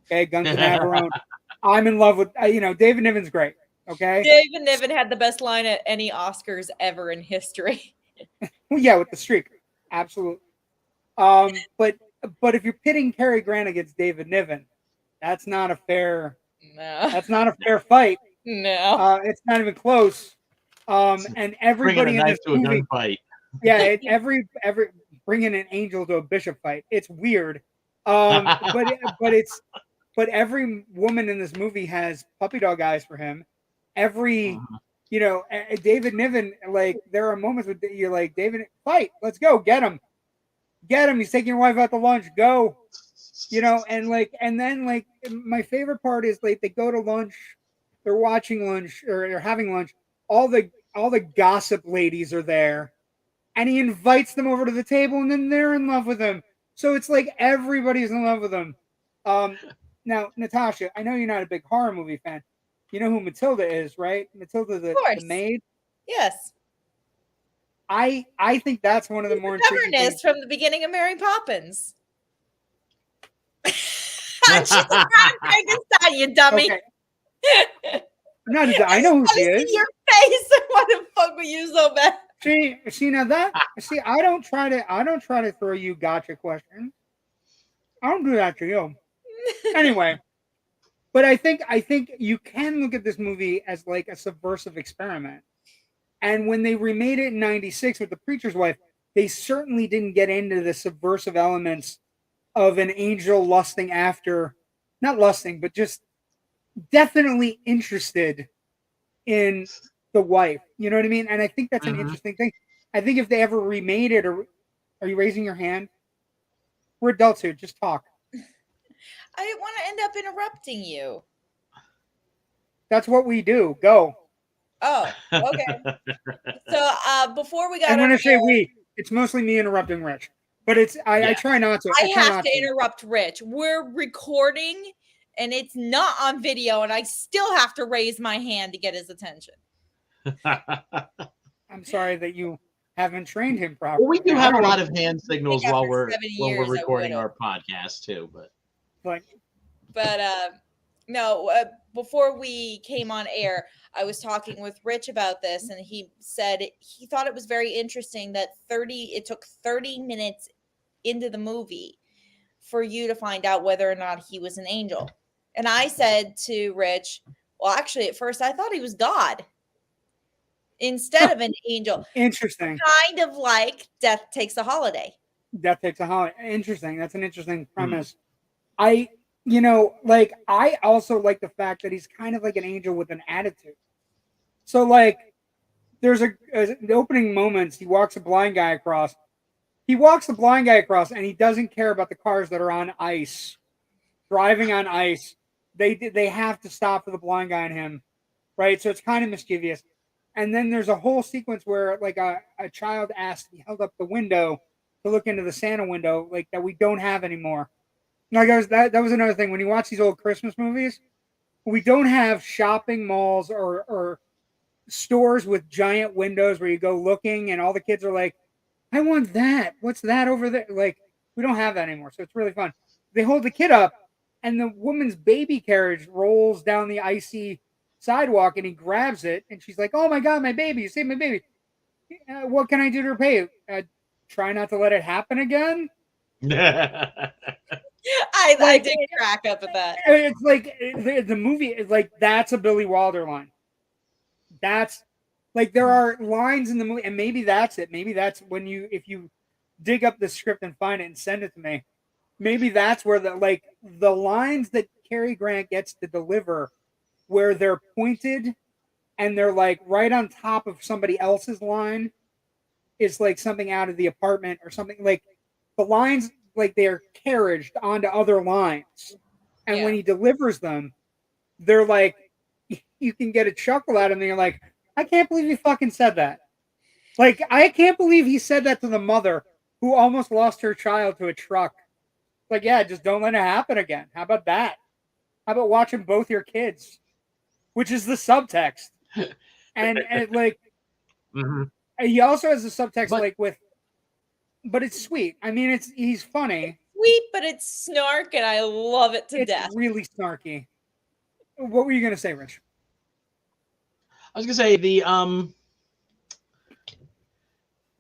Speaker 1: Okay, Guns and Navarone. I'm in love with, David Niven's great. Okay.
Speaker 3: David Niven had the best line at any Oscars ever in history.
Speaker 1: Well, yeah, with the streak. Absolutely. But if you're pitting Cary Grant against David Niven, that's not a fair fight.
Speaker 3: No.
Speaker 1: It's not even close. And everybody
Speaker 2: Bringing a knife to a gunfight.
Speaker 1: Yeah, every bringing an angel to a bishop fight. It's weird. But every woman in this movie has puppy dog eyes for him. David Niven, like, there are moments where you're like, David, fight, let's go, get him. He's taking your wife out to lunch, go. And then my favorite part is like they go to lunch, they're watching lunch or they're having lunch. All the gossip ladies are there, and he invites them over to the table, and then they're in love with him. So it's like everybody's in love with him. Now, Natasha, I know you're not a big horror movie fan. You know who Matilda is, right? Matilda, the maid.
Speaker 3: Yes.
Speaker 1: I think that's one of the more intriguing things.
Speaker 3: From the beginning of Mary Poppins. And she's a Frankenstein, you dummy.
Speaker 1: Okay. I know who she is.
Speaker 3: Your face. Why the fuck were you so bad?
Speaker 1: I don't try to throw you gotcha questions. I don't do that to you. Anyway, but I think you can look at this movie as like a subversive experiment. And when they remade it in '96 with The Preacher's Wife, they certainly didn't get into the subversive elements of an angel lusting after, not lusting, but just definitely interested in the wife. You know what I mean? And I think that's an interesting thing. I think if they ever remade it, or are you raising your hand? We're adults here. Just talk.
Speaker 3: I didn't want to end up interrupting you.
Speaker 1: That's what we do. Go.
Speaker 3: Oh, okay. So before we got,
Speaker 1: and when I say we, it's mostly me interrupting Rich. But I try not to.
Speaker 3: I have to interrupt Rich. We're recording, and it's not on video, and I still have to raise my hand to get his attention.
Speaker 1: I'm sorry that you haven't trained him properly.
Speaker 2: Well, we do have a lot of hand signals while we're recording our podcast too, but
Speaker 3: no. Before we came on air, I was talking with Rich about this, and he said he thought it was very interesting that it took 30 minutes into the movie for you to find out whether or not he was an angel. And I said to Rich, well, actually, at first I thought he was God instead of an angel.
Speaker 1: Interesting.
Speaker 3: Kind of like Death Takes a Holiday.
Speaker 1: Death Takes a Holiday. Interesting. That's an interesting premise. I also like the fact that he's kind of like an angel with an attitude. So like there's the opening moments, he walks the blind guy across, and he doesn't care about the cars that are on ice, driving on ice. They have to stop for the blind guy and him, right? So it's kind of mischievous. And then there's a whole sequence where like a child asked to be held up the window to look into the Santa window, like that we don't have anymore. Like that was another thing. When you watch these old Christmas movies, we don't have shopping malls or stores with giant windows where you go looking and all the kids are like, I want that. What's that over there? Like We don't have that anymore, so it's really fun. They hold the kid up, and the woman's baby carriage rolls down the icy sidewalk, and he grabs it, and she's like, "Oh my god, my baby! You saved my baby! What can I do to repay you? Try not to let it happen again."
Speaker 3: I did crack up at that.
Speaker 1: It's like the movie is like, that's a Billy Wilder line. That's like, there are lines in the movie, and maybe that's it. Maybe that's when if you dig up the script and find it and send it to me, maybe that's where the lines that Cary Grant gets to deliver, where they're pointed and they're like right on top of somebody else's line, is like something out of The Apartment or something. Like the lines, like they're carriaged onto other lines, and when he delivers them, they're like, you can get a chuckle out of them, and you're like, I can't believe he fucking said that. Like, I can't believe he said that to the mother who almost lost her child to a truck. Like, yeah, just don't let it happen again. How about that? How about watching both your kids? Which is the subtext. And like, he also has the subtext, like, with, but it's sweet. I mean, he's funny.
Speaker 3: Sweet, but it's snark, and I love it to death.
Speaker 1: It's really snarky. What were you going to say, Rich?
Speaker 2: I was going to say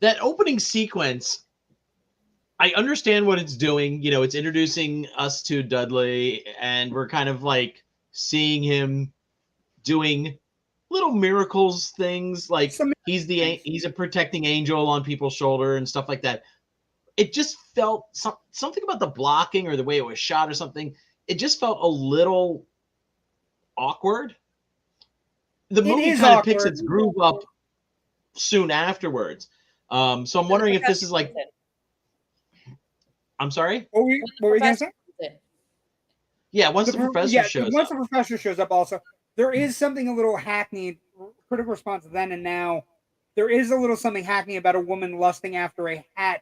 Speaker 2: that opening sequence, I understand what it's doing. You know, it's introducing us to Dudley, and we're kind of like seeing him doing little miracles things, like he's a protecting angel on people's shoulder and stuff like that. It just felt something about the blocking or the way it was shot or something. It just felt a little awkward. The movie kind of picks its groove up soon afterwards. So I'm wondering if this is like, I'm sorry?
Speaker 1: What were you going to say?
Speaker 2: Yeah, once the professor shows up.
Speaker 1: Once the professor shows up also, there is something a little hackneyed, critical response then and now. There is a little something hackneyed about a woman lusting after a hat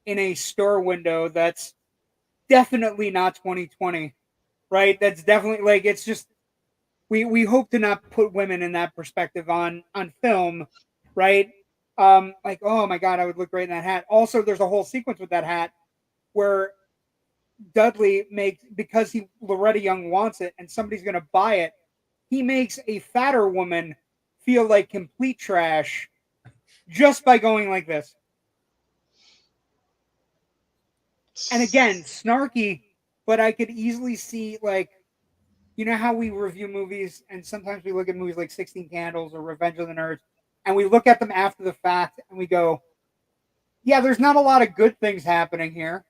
Speaker 1: in a store window. That's definitely not 2020, right? That's definitely, like, it's just, we hope to not put women in that perspective on film, right? Like, oh my God, I would look great in that hat. Also, there's a whole sequence with that hat where Dudley makes, because Loretta Young wants it and somebody's going to buy it, he makes a fatter woman feel like complete trash just by going like this. And again, snarky, but I could easily see, like, you know how we review movies and sometimes we look at movies like 16 Candles or Revenge of the Nerds and we look at them after the fact and we go, yeah, there's not a lot of good things happening here.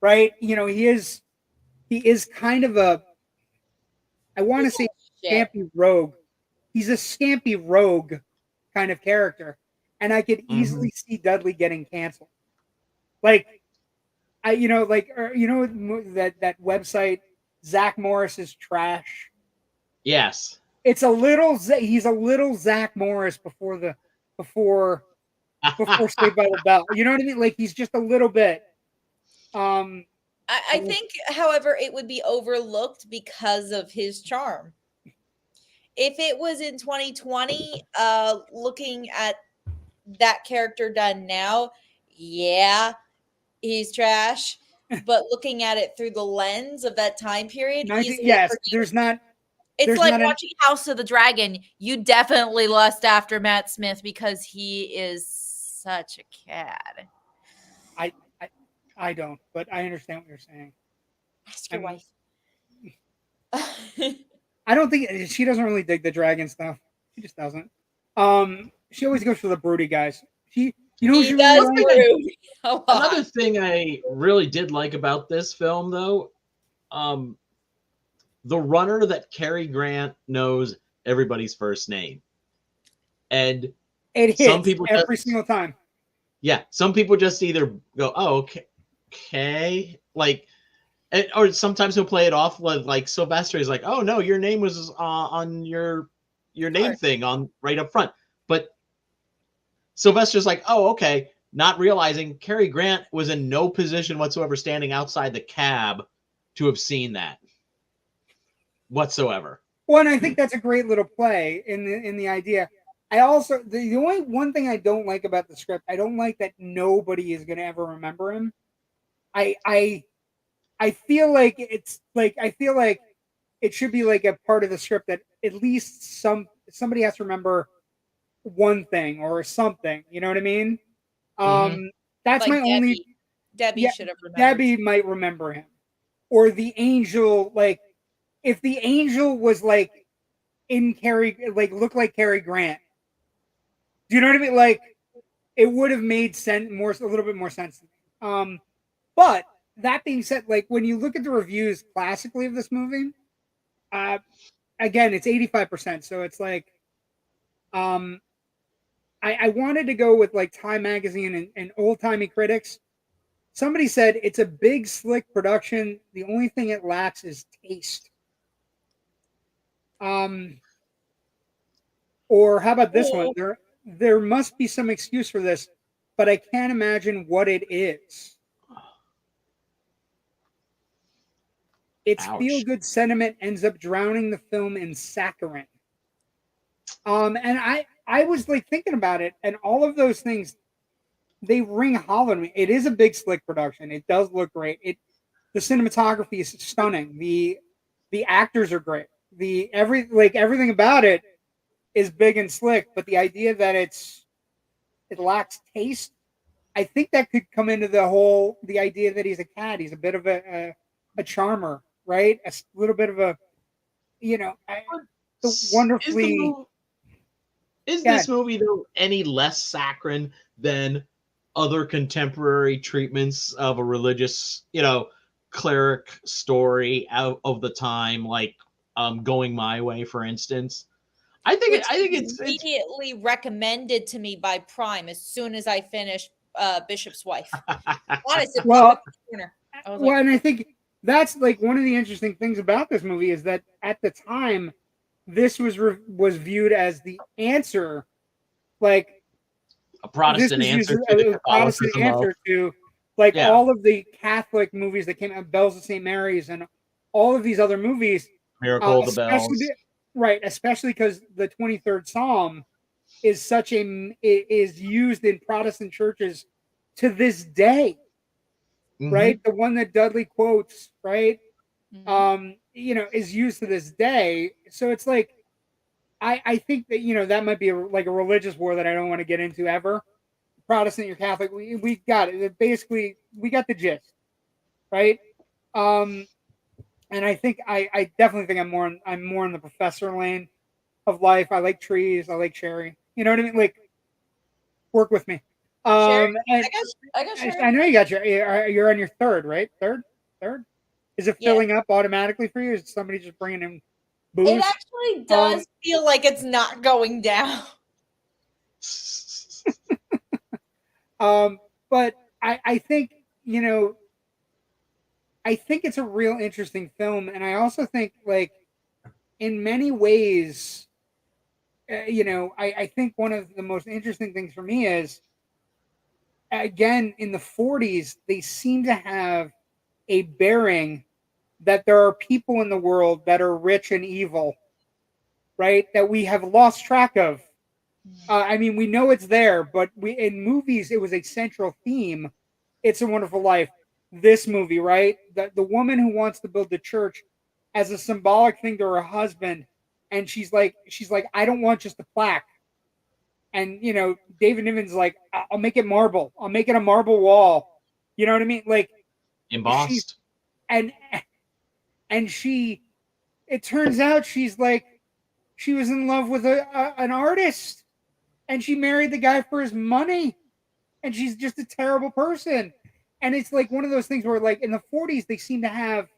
Speaker 1: Right? You know, he is kind of I want to say scampy rogue. He's a scampy rogue kind of character. And I could easily see Dudley getting canceled. Like, that website, Zach Morris is trash.
Speaker 2: Yes.
Speaker 1: He's a little Zach Morris before Saved by the Bell. You know what I mean? Like, he's just a little bit.
Speaker 3: I think, however, it would be overlooked because of his charm. If it was in 2020, looking at that character done now, yeah, he's trash. But looking at it through the lens of that time period,
Speaker 1: there's not.
Speaker 3: It's like watching House of the Dragon. You definitely lust after Matt Smith because he is such a cad.
Speaker 1: I don't, but I understand what you're saying.
Speaker 3: Ask your wife.
Speaker 1: I don't think she doesn't really dig the dragon stuff. She just doesn't. She always goes for the broody guys. She does
Speaker 3: brood.
Speaker 2: Another thing I really did like about this film, though, the runner that Cary Grant knows everybody's first name, and
Speaker 1: it hits every single time.
Speaker 2: Yeah, some people just either go, "Oh, okay," like, or sometimes he'll play it off like Sylvester is like, "Oh no, your name was on your name thing on right up front," but Sylvester's like, "Oh, okay," not realizing Cary Grant was in no position whatsoever standing outside the cab to have seen that whatsoever.
Speaker 1: Well, and I think that's a great little play in the idea. I also, the only one thing I don't like about the script, I don't like that nobody is going to ever remember him. I feel like I feel like it should be like a part of the script that at least somebody has to remember one thing or something. You know what I mean? That's
Speaker 3: Like
Speaker 1: my only.
Speaker 3: Debbie
Speaker 1: Yeah,
Speaker 3: should have remembered.
Speaker 1: Debbie might remember him, or the angel. Like if the angel was like in Cary, like looked like Cary Grant. Do you know what I mean? Like it would have made sense a little bit more sense to me. But that being said, like when you look at the reviews classically of this movie, again, it's 85%. So it's like, I wanted to go with like Time Magazine and old timey critics. Somebody said it's a big, slick production. The only thing it lacks is taste. Or how about this one? There must be some excuse for this, but I can't imagine what it is. Its feel-good sentiment ends up drowning the film in saccharine. And I was like thinking about it, and all of those things, they ring hollow to me. It is a big, slick production. It does look great. The cinematography is stunning. The actors are great. Everything about it is big and slick. But the idea that it lacks taste, I think that could come into the idea that he's a cat. He's a bit of a charmer, right? A little bit of a, wonderfully.
Speaker 2: Is this movie though any less saccharine than other contemporary treatments of a religious, cleric story out of the time, like Going My Way, for instance? I think it's
Speaker 3: immediately recommended to me by Prime as soon as I finished Bishop's Wife. Honestly,
Speaker 1: and I think that's like one of the interesting things about this movie is that at the time, this was viewed as the answer, like
Speaker 2: a Protestant answer to
Speaker 1: all of the Catholic movies that came out, Bells of St. Mary's, and all of these other movies.
Speaker 2: Miracle of the Bells.
Speaker 1: Right, especially because the 23rd Psalm is is used in Protestant churches to this day, right? The one that Dudley quotes, right? Is used to this day. So it's like, I think that, that might be a religious war that I don't want to get into ever. Protestant or Catholic, we got it. Basically, we got the gist, right? And I think I definitely think I'm more in the professor lane of life. I like trees. I like Sherry. You know what I mean? Like, work with me.
Speaker 3: Sherry,
Speaker 1: I
Speaker 3: got Sherry.
Speaker 1: I know you got you're on your third, right? Third. Is it filling up automatically for you? Is somebody just bringing in booze?
Speaker 3: It actually does feel like it's not going down.
Speaker 1: But I think, I think it's a real interesting film. And I also think, like, in many ways, I think one of the most interesting things for me is, again, in the 40s, they seem to have a bearing that there are people in the world that are rich and evil, right? That we have lost track of. I mean, we know it's there, but in movies, it was a central theme. It's a Wonderful Life. This movie, right? The woman who wants to build the church as a symbolic thing to her husband, and she's like, I don't want just a plaque. And David Niven's like, I'll make it marble. I'll make it a marble wall. You know what I mean? Like
Speaker 2: embossed.
Speaker 1: And she, it turns out she's like, she was in love with an artist, and she married the guy for his money, and she's just a terrible person. And it's like one of those things where, like, in the 40s, they seem to have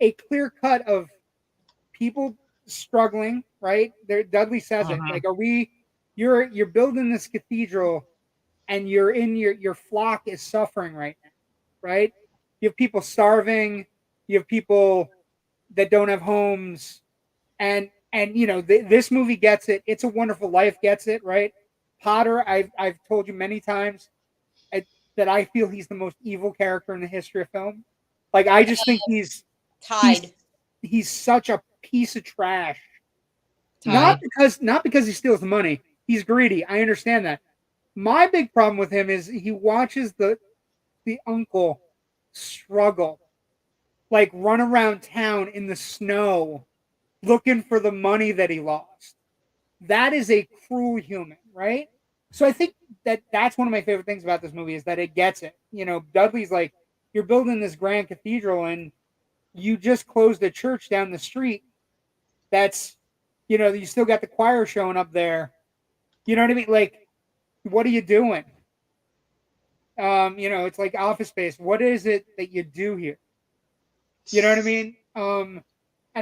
Speaker 1: a clear cut of people struggling, right? Dudley says it. Like, you're building this cathedral, and your flock is suffering right now, right? You have people starving. You have people that don't have homes, and this movie gets it. It's a Wonderful Life gets it, right? Potter, I've told you many times that I feel he's the most evil character in the history of film. Like, I just think he's
Speaker 3: tied.
Speaker 1: He's such a piece of trash. Not because he steals the money. He's greedy. I understand that. My big problem with him is he watches the uncle struggle, like run around town in the snow looking for the money that he lost. That is a cruel human, right? So I think that's one of my favorite things about this movie is that it gets it. You know, Dudley's like, you're building this grand cathedral and you just closed a church down the street. That's, you know, you still got the choir showing up there. You know what I mean? Like, what are you doing? You know, it's like Office Space. What is it that you do here? You know what I mean? And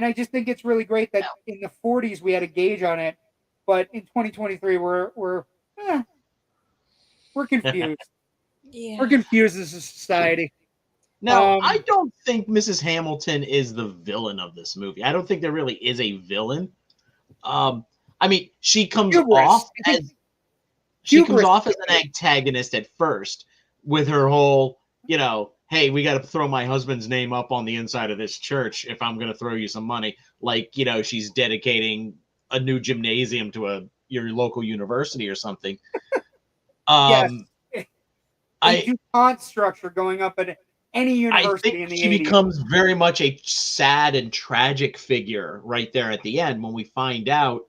Speaker 1: I just think it's really great that in the 40s we had a gauge on it, but in 2023 we're confused.
Speaker 3: Yeah.
Speaker 1: We're confused as a society.
Speaker 2: Now, I don't think Mrs. Hamilton is the villain of this movie. I don't think there really is a villain. I mean, she comes off as an antagonist at first with her whole, you know, hey, we got to throw my husband's name up on the inside of this church if I'm going to throw you some money. Like, you know, she's dedicating a new gymnasium to your local university or something.
Speaker 1: Yes. A DuPont structure going up at any university
Speaker 2: I
Speaker 1: in the
Speaker 2: think she
Speaker 1: 80s.
Speaker 2: becomes very much a sad and tragic figure right there at the end when we find out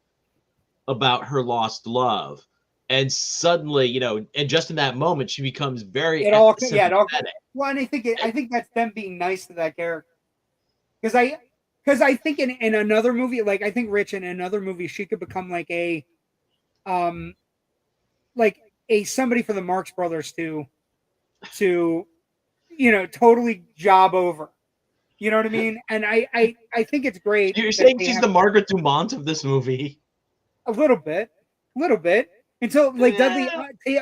Speaker 2: about her lost love. And suddenly, you know, and just in that moment, she becomes very sympathetic.
Speaker 1: Well, and I think that's them being nice to that character. Because I think in another movie, like I think Rich in another movie, she could become like a somebody for the Marx Brothers to you know, totally job over. You know what I mean? And I think it's great.
Speaker 2: You're saying she's the Margaret Dumont of this movie?
Speaker 1: A little bit. Until like Dudley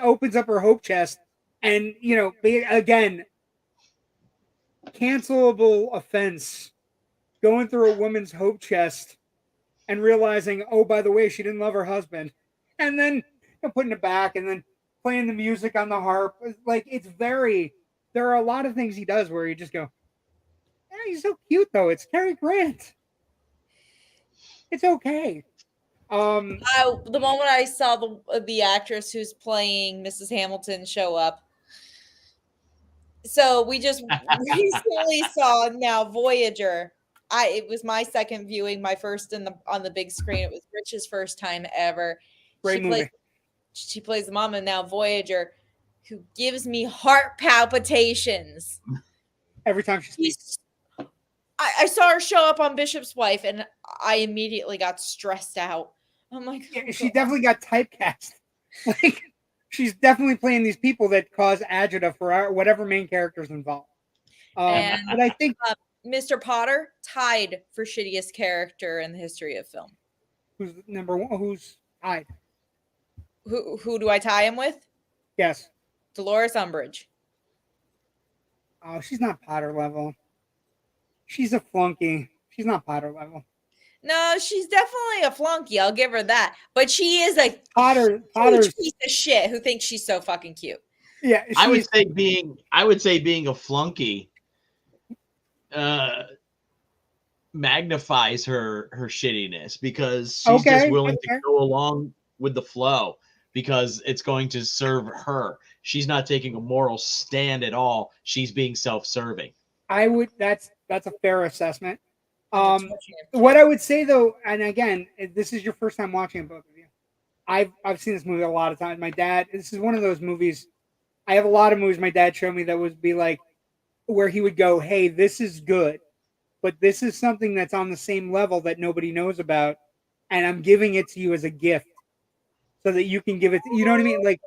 Speaker 1: opens up her hope chest, and you know, again, cancelable offense, going through a woman's hope chest and realizing, oh, by the way, she didn't love her husband, and then putting it back, and then playing the music on the harp. Like it's very. There are a lot of things he does where you just go, "Yeah, he's so cute, though." It's Cary Grant. It's okay.
Speaker 3: The moment I saw the actress who's playing Mrs. Hamilton show up, so we just recently saw now Voyager. It was my second viewing, my first on the big screen. It was Rich's first time ever.
Speaker 1: Great movie.
Speaker 3: She plays the mom in now Voyager, who gives me heart palpitations
Speaker 1: every time she speaks.
Speaker 3: I saw her show up on Bishop's Wife, and I immediately got stressed out. I'm like,
Speaker 1: yeah, she definitely got typecast. Like, she's definitely playing these people that cause agita for whatever main character's involved. But I think
Speaker 3: Mr. Potter tied for shittiest character in the history of film.
Speaker 1: Who's number one? Who's tied?
Speaker 3: Who do I tie him with?
Speaker 1: Yes,
Speaker 3: Dolores Umbridge.
Speaker 1: Oh, she's not Potter level. She's a flunky. She's not Potter level.
Speaker 3: No, she's definitely a flunky. I'll give her that. But she is a
Speaker 1: Potter's
Speaker 3: piece of shit who thinks she's so fucking cute.
Speaker 1: Yeah,
Speaker 2: I would say being a flunky magnifies her shittiness because she's just willing to go along with the flow because it's going to serve her. She's not taking a moral stand at all. She's being self-serving.
Speaker 1: That's a fair assessment. What I would say though, and again, this is your first time watching it, both of you. I've seen this movie a lot of times. My dad, this is one of those movies. I have a lot of movies my dad showed me that would be like, where he would go, "Hey, this is good, but this is something that's on the same level that nobody knows about, and I'm giving it to you as a gift, so that you can give it." You know what I mean? Like,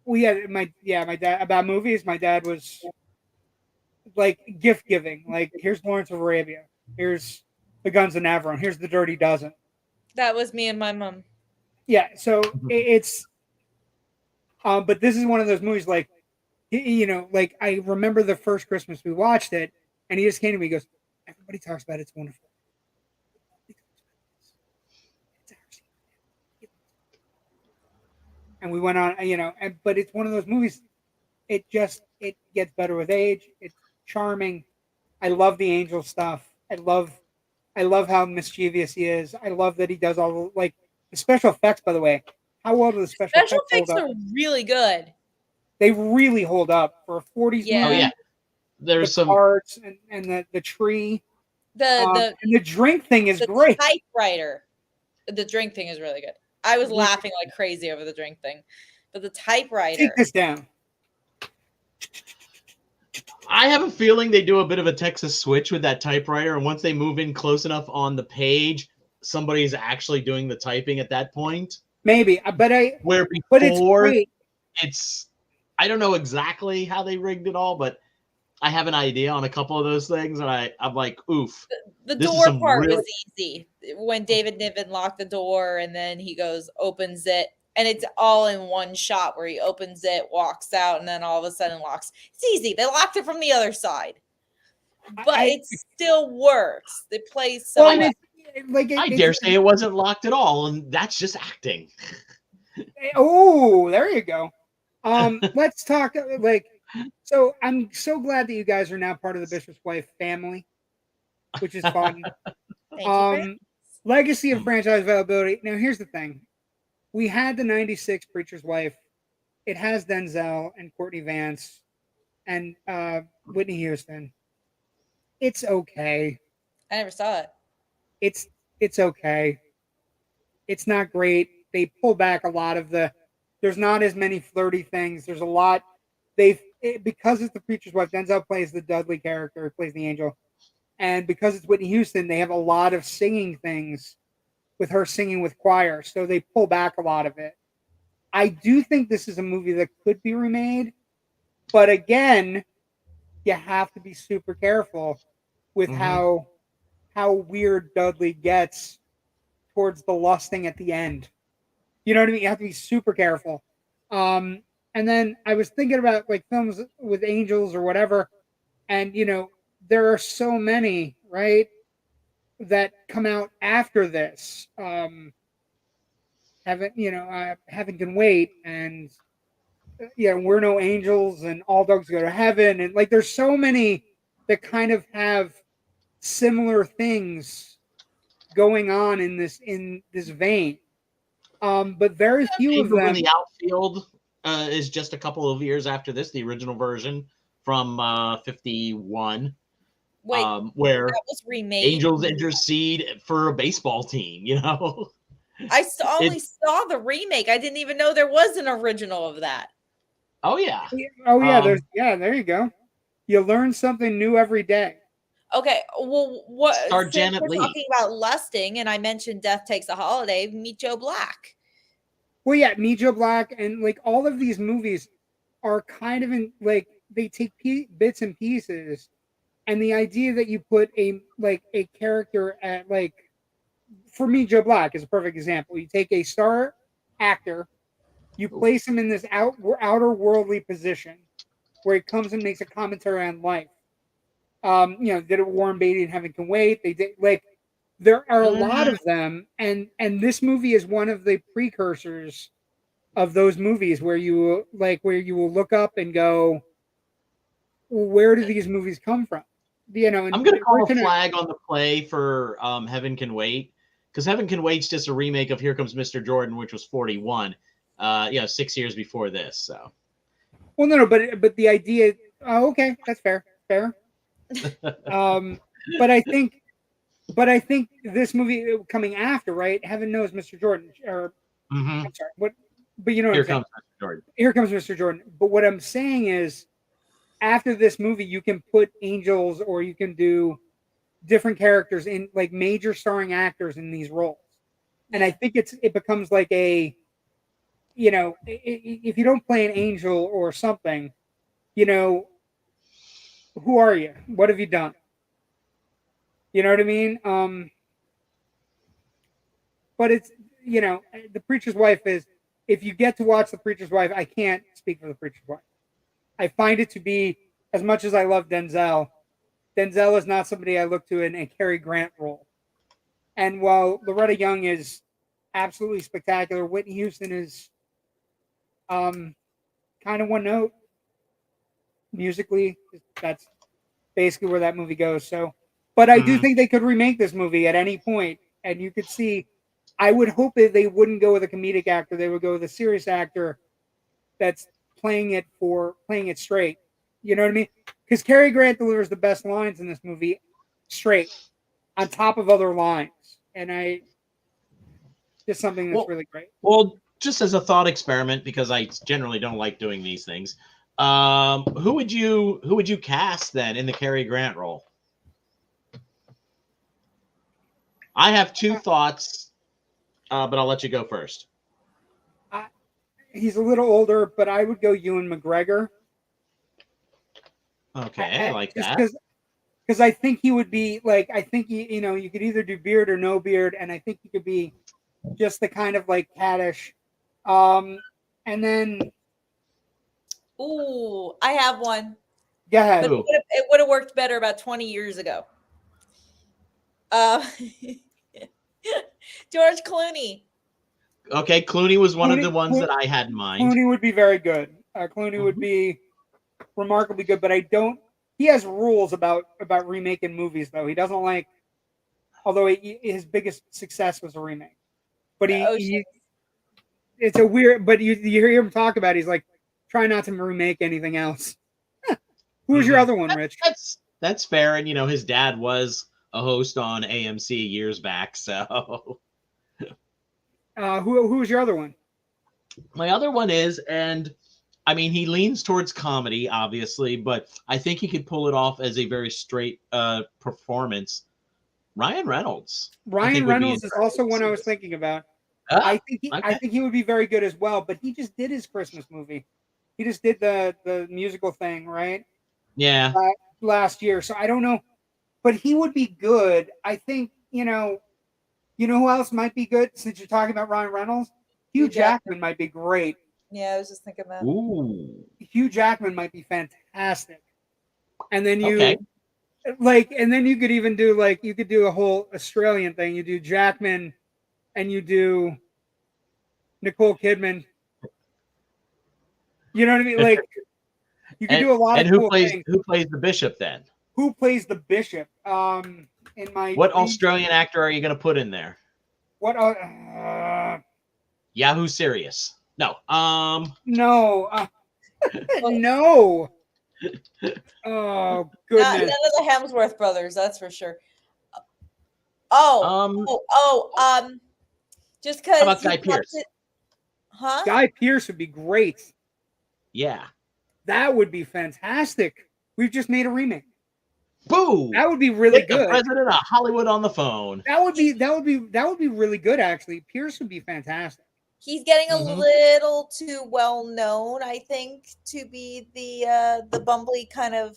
Speaker 1: my dad about movies. My dad was like gift giving. Like, here's Lawrence of Arabia. Here's The Guns of Navarone. Here's The Dirty Dozen.
Speaker 3: That was me and my mom.
Speaker 1: Yeah, so it's. But this is one of those movies, like, you know, like I remember the first Christmas we watched it, and he just came to me and goes, "Everybody talks about It's Wonderful. And we went on, you know, but it's one of those movies. It gets better with age. It's charming. I love the angel stuff. I love how mischievous he is. I love that he does all the special effects. By the way, how well do the special effects
Speaker 3: are really good?
Speaker 1: They really hold up for a 40s movie.
Speaker 2: Oh yeah, There's some.
Speaker 1: cards and the tree.
Speaker 3: The
Speaker 1: And the drink thing is
Speaker 3: the
Speaker 1: great.
Speaker 3: typewriter. The drink thing is really good. I was laughing like crazy over the drink thing, but the typewriter.
Speaker 1: Take this down.
Speaker 2: I have a feeling they do a bit of a Texas switch with that typewriter, and once they move in close enough on the page, somebody's actually doing the typing at that point.
Speaker 1: Maybe, but it's
Speaker 2: before
Speaker 1: great.
Speaker 2: it's I don't know exactly how they rigged it all, but I have an idea on a couple of those things, and I'm like, oof.
Speaker 3: The
Speaker 2: this is
Speaker 3: door
Speaker 2: some
Speaker 3: part
Speaker 2: real-
Speaker 3: was easy. When David Niven locked the door and then he goes, opens it, and it's all in one shot where he opens it, walks out, and then all of a sudden locks. It's easy. They locked it from the other side. But it still works. It plays so well.
Speaker 2: I dare say it wasn't locked at all, and that's just acting.
Speaker 1: Oh, there you go. Let's talk so I'm so glad that you guys are now part of the Bishop's Wife family, which is fun. Legacy of franchise availability. Now here's the thing. We had the 96 Preacher's Wife. It has Denzel and Courtney Vance and Whitney Houston. It's okay.
Speaker 3: I never saw it.
Speaker 1: It's okay. It's not great. They pull back a lot of there's not as many flirty things. There's a lot. Because it's the Preacher's Wife, Denzel plays the Dudley character, plays the angel. And because it's Whitney Houston, they have a lot of singing things with her singing with choir. So they pull back a lot of it. I do think this is a movie that could be remade. But again, you have to be super careful with how weird Dudley gets towards the lusting at the end. You know what I mean? You have to be super careful. And then I was thinking about like films with angels or whatever. And, there are so many, right, that come out after this. Heaven Can Wait, and We're No Angels, and All Dogs Go to Heaven, and like there's so many that kind of have similar things going on in this vein. But very few of them.
Speaker 2: In the Outfield is just a couple of years after this, the original version from 51.
Speaker 3: Wait,
Speaker 2: where
Speaker 3: that was remade.
Speaker 2: Angels intercede for a baseball team,
Speaker 3: I only saw the remake. I didn't even know there was an original of that.
Speaker 2: Oh yeah.
Speaker 1: Oh yeah. There you go. You learn something new every day.
Speaker 3: Okay. Well, what?
Speaker 2: Start Janet Leigh.
Speaker 3: Talking about lusting, and I mentioned Death Takes a Holiday. Meet Joe Black.
Speaker 1: Well, yeah, Meet Joe Black, and like all of these movies are kind of like they take bits and pieces. And the idea that you put a character at for me, Joe Black is a perfect example. You take a star actor, you place him in this outer worldly position where he comes and makes a commentary on life. Did it Warren Beatty and Heaven Can Wait? They did there are a lot of them, and this movie is one of the precursors of those movies where you will look up and go, well, where do these movies come from?
Speaker 2: I'm going to call a flag on the play for Heaven Can Wait, because Heaven Can Wait's just a remake of Here Comes Mr. Jordan, which was 41. 6 years before this. So.
Speaker 1: Well, no, but the idea. Oh, okay, that's fair. But I think this movie coming after, right? Heaven Knows Mr. Jordan, or I'm sorry, what? But
Speaker 2: Here Comes Mr. Jordan.
Speaker 1: Here Comes Mr. Jordan. But what I'm saying is, after this movie, you can put angels, or you can do different characters in like major starring actors in these roles, and I think it becomes like a, if you don't play an angel or something, who are you? What have you done? You know what I mean? But it's The Preacher's Wife is. If you get to watch The Preacher's Wife, I can't speak for The Preacher's Wife. I find it to be, as much as I love Denzel is not somebody I look to in a Cary Grant role. And while Loretta Young is absolutely spectacular, Whitney Houston is kind of one note musically. That's basically where that movie goes. So, but I do think they could remake this movie at any point, and you could see. I would hope that they wouldn't go with a comedic actor; they would go with a serious actor that's playing it straight. You know what I mean? Because Cary Grant delivers the best lines in this movie straight, on top of other lines. And just something that's really great.
Speaker 2: Well, just as a thought experiment, because I generally don't like doing these things, who would you cast then in the Cary Grant role? I have two thoughts, but I'll let you go first.
Speaker 1: He's a little older, but I would go Ewan McGregor.
Speaker 2: Okay, I like that.
Speaker 1: Because I think he would be like, I think you could either do beard or no beard, and I think he could be just the kind of like caddish. And then,
Speaker 3: ooh, I have one.
Speaker 1: Go ahead.
Speaker 3: But it would have worked better about 20 years ago. George Clooney.
Speaker 2: Okay, Clooney was one of the ones that I had in mind.
Speaker 1: Clooney would be very good. Clooney would be remarkably good, but he has rules about remaking movies, though. He doesn't like, although his biggest success was a remake. But it's a weird, but you hear him talk about it, he's like, try not to remake anything else. Who's your other one, Rich?
Speaker 2: That's fair. And, his dad was a host on AMC years back, so...
Speaker 1: Who's your other one?
Speaker 2: My other one is, and I mean, he leans towards comedy, obviously, but I think he could pull it off as a very straight performance. Ryan Reynolds.
Speaker 1: Ryan Reynolds is also one I was thinking about. I think he would be very good as well, but he just did his Christmas movie. He just did the musical thing, right?
Speaker 2: Yeah.
Speaker 1: Last year, so I don't know, but he would be good. I think You know who else might be good since you're talking about Ryan Reynolds? Hugh Jackman might be great.
Speaker 3: Yeah, I was just thinking that.
Speaker 2: Ooh.
Speaker 1: Hugh Jackman might be fantastic. And then you could even do you could do a whole Australian thing. You do Jackman and you do Nicole Kidman. You know what I mean? Like you can do a lot of cool things.
Speaker 2: Who plays the bishop then?
Speaker 1: Who plays the bishop?
Speaker 2: What Australian actor are you going to put in there?
Speaker 1: What?
Speaker 2: Yahoo Serious. No.
Speaker 1: No. No. Oh goodness.
Speaker 3: None of the Hemsworth brothers, that's for sure. Just because.
Speaker 2: How about Guy Pearce?
Speaker 1: Guy Pearce would be great.
Speaker 2: Yeah.
Speaker 1: That would be fantastic. We've just made a remake.
Speaker 2: Boom!
Speaker 1: That would be really good.
Speaker 2: The president of Hollywood on the phone.
Speaker 1: That would be really good. Actually, Pierce would be fantastic.
Speaker 3: He's getting a little too well known, I think, to be the bumbly kind of.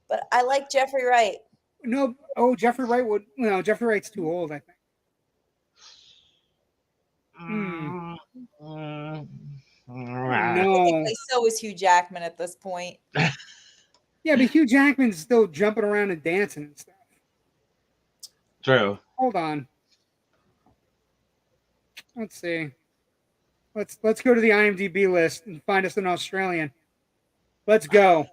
Speaker 3: But I like Jeffrey Wright.
Speaker 1: No, Jeffrey Wright would. No, Jeffrey Wright's too old, I think.
Speaker 3: No.
Speaker 1: No.
Speaker 3: So is Hugh Jackman at this point.
Speaker 1: Yeah, but Hugh Jackman's still jumping around and dancing and stuff.
Speaker 2: True.
Speaker 1: Hold on. Let's see. Let's go to the IMDb list and find us an Australian. Let's go.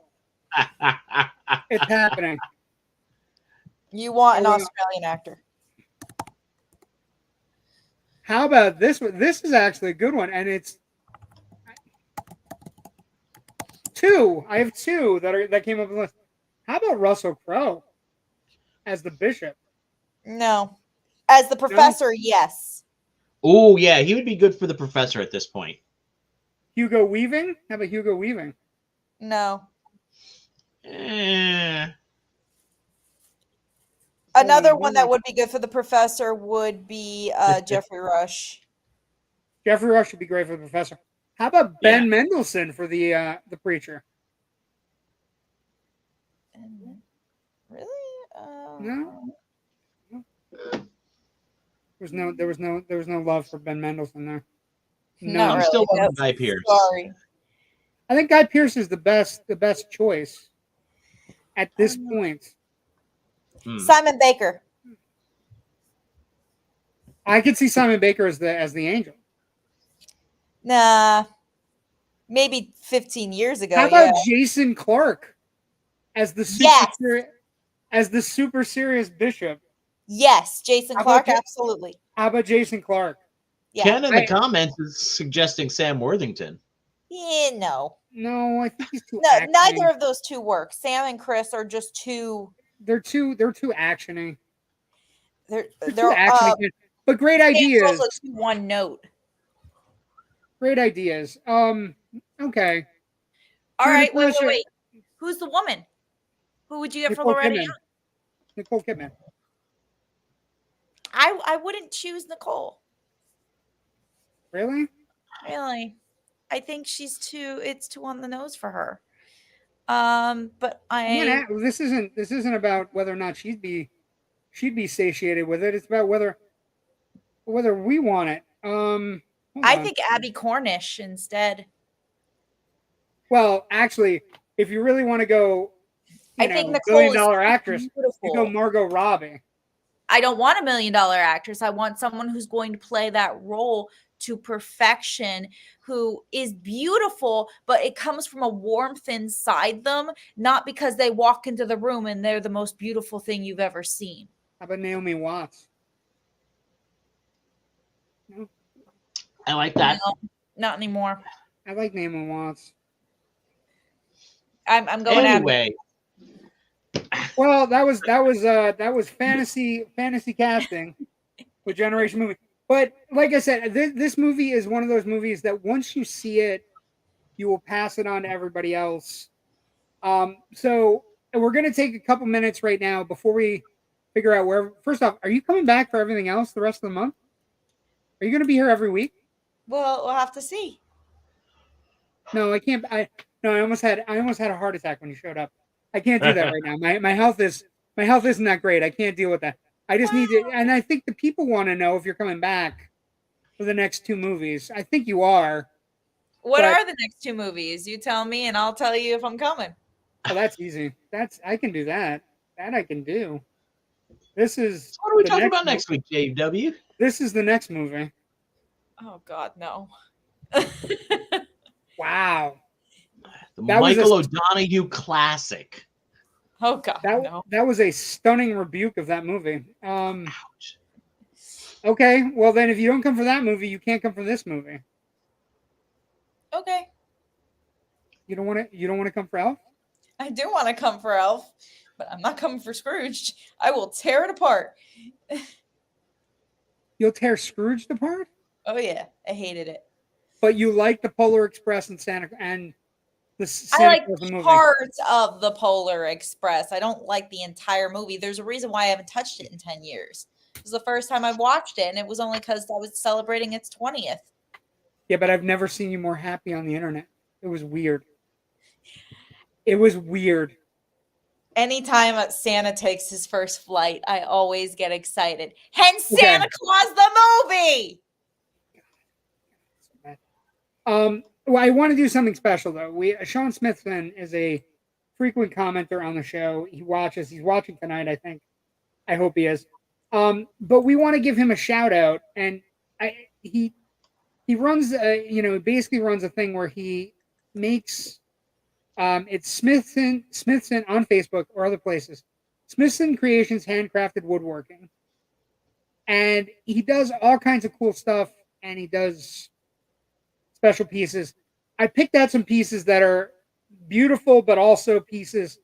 Speaker 1: It's happening.
Speaker 3: You want an Australian actor.
Speaker 1: How about this one? This is actually a good one, and it's two. I have two that came up on the list. How about Russell Crowe as the bishop?
Speaker 3: No. As the professor, yes.
Speaker 2: Oh, yeah. He would be good for the professor at this point.
Speaker 1: Hugo Weaving? How about Hugo Weaving?
Speaker 3: No.
Speaker 2: Oh,
Speaker 3: Another one that would be good for the professor would be Jeffrey Rush.
Speaker 1: Jeffrey Rush would be great for the professor. How about Ben Mendelsohn for the preacher?
Speaker 3: Really?
Speaker 1: No. There was no love for Ben Mendelsohn there.
Speaker 3: No,
Speaker 2: I'm
Speaker 3: really.
Speaker 2: still loving Guy Pearce.
Speaker 3: Sorry.
Speaker 1: I think Guy Pearce is the best choice at this point.
Speaker 3: Simon Baker.
Speaker 1: I could see Simon Baker as the angel.
Speaker 3: Nah. Maybe 15 years ago.
Speaker 1: How about Jason Clarke as the super serious bishop?
Speaker 3: Yes, Jason Clarke, absolutely.
Speaker 1: How about Jason Clarke?
Speaker 3: Yeah.
Speaker 2: Ken in the comments is suggesting Sam Worthington.
Speaker 3: Yeah, no.
Speaker 1: No, I think he's too
Speaker 3: No,
Speaker 1: actiony.
Speaker 3: neither of those two work. Sam and Chris are just too.
Speaker 1: They're too actiony.
Speaker 3: They're
Speaker 1: Too actiony. But great
Speaker 3: Sam's
Speaker 1: ideas.
Speaker 3: also too one note.
Speaker 1: Great ideas. Okay.
Speaker 3: All
Speaker 1: For
Speaker 3: right, wait.
Speaker 1: Natasha-
Speaker 3: Who's the woman? Who would you get for
Speaker 1: Nicole
Speaker 3: Loretta
Speaker 1: Kidman.
Speaker 3: Young?
Speaker 1: Nicole Kidman.
Speaker 3: I wouldn't choose Nicole.
Speaker 1: Really?
Speaker 3: Really, I think it's too on the nose for her. But
Speaker 1: This isn't about whether or not she'd be satiated with it. It's about whether we want it. Hold
Speaker 3: I
Speaker 1: on.
Speaker 3: think Abby Cornish instead.
Speaker 1: Well, actually, if you really want to go,
Speaker 3: I think Nicole
Speaker 1: $1 billion
Speaker 3: is
Speaker 1: actress,
Speaker 3: beautiful.
Speaker 1: you go Margot Robbie.
Speaker 3: I don't want $1 million actress. I want someone who's going to play that role to perfection, who is beautiful, but it comes from a warmth inside them, not because they walk into the room and they're the most beautiful thing you've ever seen.
Speaker 1: How about Naomi Watts? No,
Speaker 2: I like that.
Speaker 3: No, not anymore.
Speaker 1: I like Naomi Watts.
Speaker 3: I'm going
Speaker 2: Anyway,
Speaker 1: Well, that was fantasy casting with Generation Movie. But like I said, this movie is one of those movies that once you see it, you will pass it on to everybody else. So we're gonna take a couple minutes right now before we figure out where. First off, are you coming back for everything else the rest of the month? Are you gonna be here every week?
Speaker 3: Well, we'll have to see.
Speaker 1: No, I can't. I almost had a heart attack when you showed up. I can't do that right now. My health isn't that great. I can't deal with that. I just need to, and I think the people want to know if you're coming back for the next 2 movies. I think you are.
Speaker 3: What are the next 2 movies? You tell me, and I'll tell you if I'm coming.
Speaker 1: Oh, that's easy. I can do that. That I can do. This is.
Speaker 2: what are we talking about next week, JW?
Speaker 1: This is the next movie.
Speaker 3: Oh God, no.
Speaker 1: Wow.
Speaker 2: The
Speaker 1: That was
Speaker 2: Michael O'Donoghue classic.
Speaker 3: Oh God, no.
Speaker 1: That was a stunning rebuke of that movie.
Speaker 2: Ouch.
Speaker 1: Okay, well then, if you don't come for that movie, you can't come for this movie.
Speaker 3: Okay.
Speaker 1: You don't want to come for Elf?
Speaker 3: I do want to come for Elf, but I'm not coming for Scrooge. I will tear it apart.
Speaker 1: You'll tear Scrooge apart?
Speaker 3: Oh yeah, I hated it.
Speaker 1: But you like the Polar Express and the
Speaker 3: I
Speaker 1: Santa
Speaker 3: like
Speaker 1: Claus movie.
Speaker 3: parts of the Polar Express. I don't like the entire movie. There's a reason why I haven't touched it in 10 years. It was the first time I watched it, and it was only because I was celebrating its 20th.
Speaker 1: Yeah, but I've never seen you more happy on the internet. It was weird. It was weird.
Speaker 3: Anytime Santa takes his first flight, I always get excited. Hence Santa Claus the movie.
Speaker 1: Well, I want to do something special though. Sean Smithson is a frequent commenter on the show. He's watching tonight, I think. I hope he is. But we want to give him a shout out, and he runs basically runs a thing where he makes it's Smithson on Facebook or other places. Smithson Creations handcrafted woodworking. And he does all kinds of cool stuff, and he does special pieces. I picked out some pieces that are beautiful, but also pieces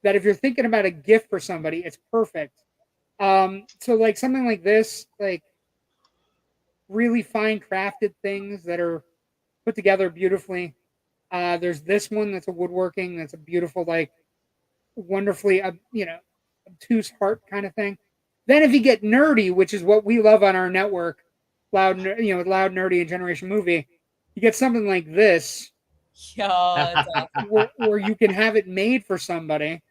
Speaker 1: that if you're thinking about a gift for somebody, it's perfect. So like something like this, like really fine crafted things that are put together beautifully. There's this one that's a woodworking that's a beautiful, like wonderfully, obtuse heart kind of thing. Then if you get nerdy, which is what we love on our network, loud, nerdy, and Generation Movie, you get something like this,
Speaker 3: Yo, that's awesome.
Speaker 1: where you can have it made for somebody.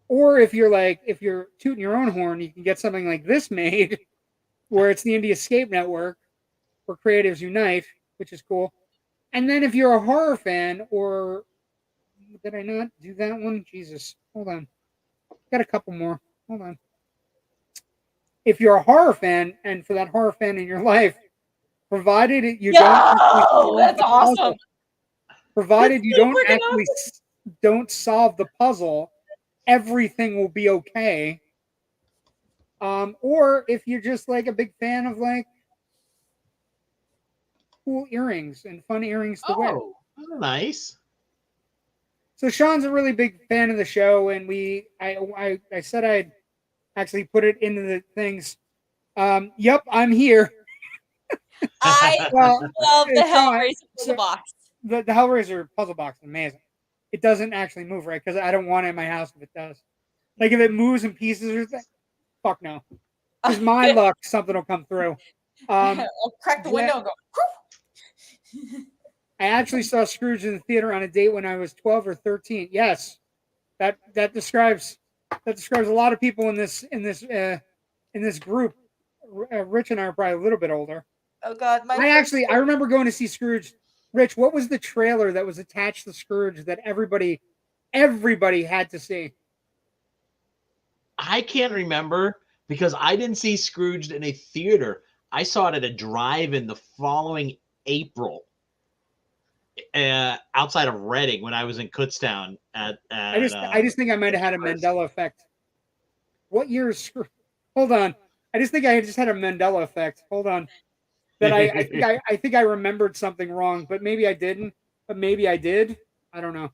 Speaker 1: Or if you're tooting your own horn, you can get something like this made, where it's the Indie Escape Network, where creatives unite, which is cool. And then if you're a horror fan, or did I not do that one? Jesus, hold on. Got a couple more. Hold on. If you're a horror fan, and for that horror fan in your life, provided you
Speaker 3: that's awesome.
Speaker 1: Provided you don't solve the puzzle, everything will be okay. Or if you're just like a big fan of like cool earrings and fun earrings to wear.
Speaker 2: Oh, nice.
Speaker 1: So Sean's a really big fan of the show, and I said I'd actually put it into the things. Yep, I'm here.
Speaker 3: I
Speaker 1: Well,
Speaker 3: love the
Speaker 1: Sean,
Speaker 3: Hellraiser puzzle box.
Speaker 1: the Hellraiser puzzle box is amazing. It doesn't actually move right because I don't want it in my house if it does. Like if it moves in pieces or something, fuck no. Because my luck, something will come through.
Speaker 3: I'll crack the window and go.
Speaker 1: I actually saw Scrooge in the theater on a date when I was 12 or 13. Yes, that describes a lot of people in this group. Rich and I are probably a little bit older.
Speaker 3: Oh God,
Speaker 1: I remember going to see Scrooge. Rich, what was the trailer that was attached to Scrooge that everybody had to see?
Speaker 2: I can't remember because I didn't see Scrooge in a theater. I saw it at a drive-in the following April outside of Reading when I was in Kutztown.
Speaker 1: I just think I might have had a Mandela effect. What year is Scrooge? Hold on. I just think I just had a Mandela effect. Hold on. That I think I remembered something wrong, but maybe I didn't. But maybe I did. I don't know.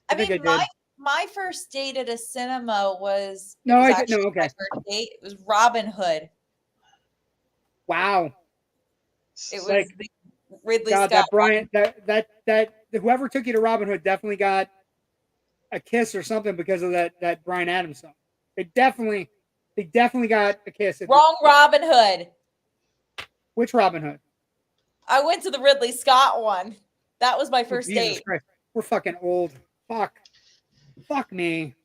Speaker 3: I mean, my first date at a cinema was
Speaker 1: okay.
Speaker 3: My first date. It was Robin Hood.
Speaker 1: Wow.
Speaker 3: It was Ridley Scott.
Speaker 1: That Brian, that whoever took you to Robin Hood definitely got a kiss or something because of that Bryan Adams song. They definitely got a kiss.
Speaker 3: Wrong Robin Hood.
Speaker 1: Which Robin Hood?
Speaker 3: I went to the Ridley Scott one. That was my first date.
Speaker 1: Christ. We're fucking old. Fuck me.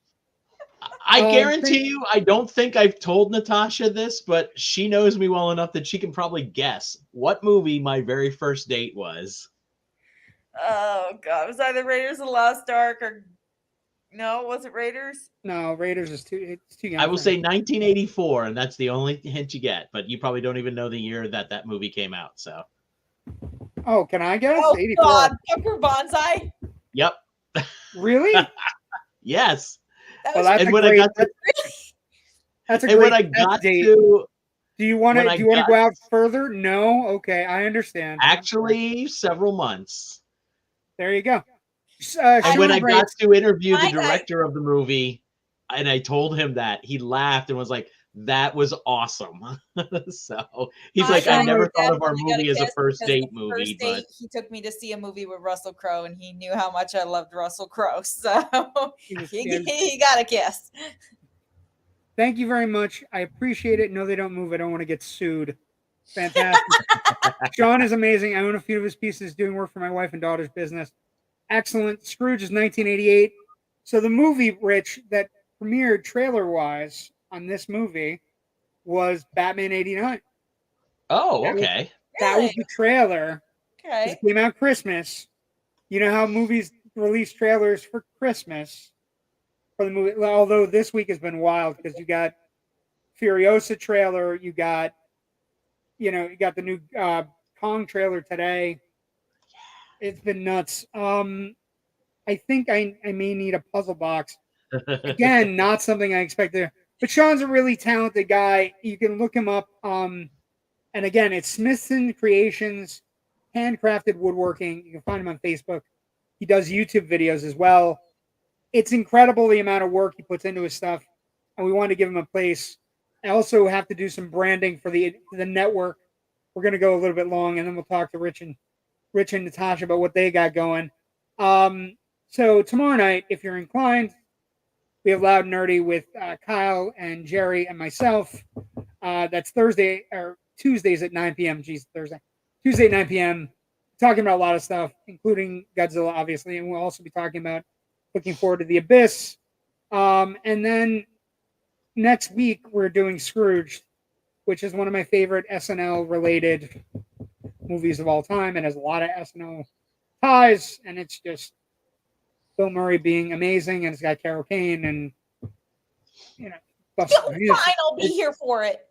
Speaker 2: I guarantee you, I don't think I've told Natasha this, but she knows me well enough that she can probably guess what movie my very first date was.
Speaker 3: Oh God, it was either Raiders of the Lost Ark or was it Raiders?
Speaker 1: No, Raiders is too young.
Speaker 2: I will say 1984, and that's the only hint you get. But you probably don't even know the year that movie came out. So.
Speaker 1: Oh, can I guess?
Speaker 3: Oh
Speaker 1: 84.
Speaker 3: God, Tucker Bonsai.
Speaker 2: Yep.
Speaker 1: Really?
Speaker 2: Yes.
Speaker 1: That's a great date. Do you want to go out further? No. Okay, I understand.
Speaker 2: Actually, several months.
Speaker 1: There you go.
Speaker 2: And when I got to interview the director of the movie, and I told him that, he laughed and was like, "That was awesome." So he's like, "I never thought of our movie as a first date movie." But
Speaker 3: he took me to see a movie with Russell Crowe, and he knew how much I loved Russell Crowe, so he got a kiss.
Speaker 1: Thank you very much. I appreciate it. No, they don't move. I don't want to get sued. Fantastic. Sean is amazing. I own a few of his pieces, doing work for my wife and daughter's business. Excellent. Scrooge is 1988. So the movie, Rich, that premiered trailer-wise on this movie was Batman 89.
Speaker 2: Oh, okay.
Speaker 1: That was the trailer.
Speaker 3: Okay.
Speaker 1: It came out Christmas. You know how movies release trailers for Christmas for the movie? Although this week has been wild because you got Furiosa trailer, you got the new Kong trailer today. It's been nuts. I think I may need a puzzle box. Again, not something I expected. But Sean's a really talented guy. You can look him up. And again, it's Smithson Creations, handcrafted woodworking. You can find him on Facebook. He does YouTube videos as well. It's incredible the amount of work he puts into his stuff. And we want to give him a place. I also have to do some branding for the network. We're going to go a little bit long, and then we'll talk to Rich and Natasha about what they got going. So tomorrow night, if you're inclined, we have Loud and Nerdy with Kyle and Jerry and myself. That's Thursday or Tuesdays at 9 p.m. Thursday. Tuesday at 9 p.m. Talking about a lot of stuff, including Godzilla, obviously. And we'll also be talking about looking forward to The Abyss. And then next week, we're doing Scrooge, which is one of my favorite SNL-related movies of all time. It has a lot of SNL ties, and it's just Bill Murray being amazing, and it's got Carol Kane, and
Speaker 3: fine, I'll be here for it.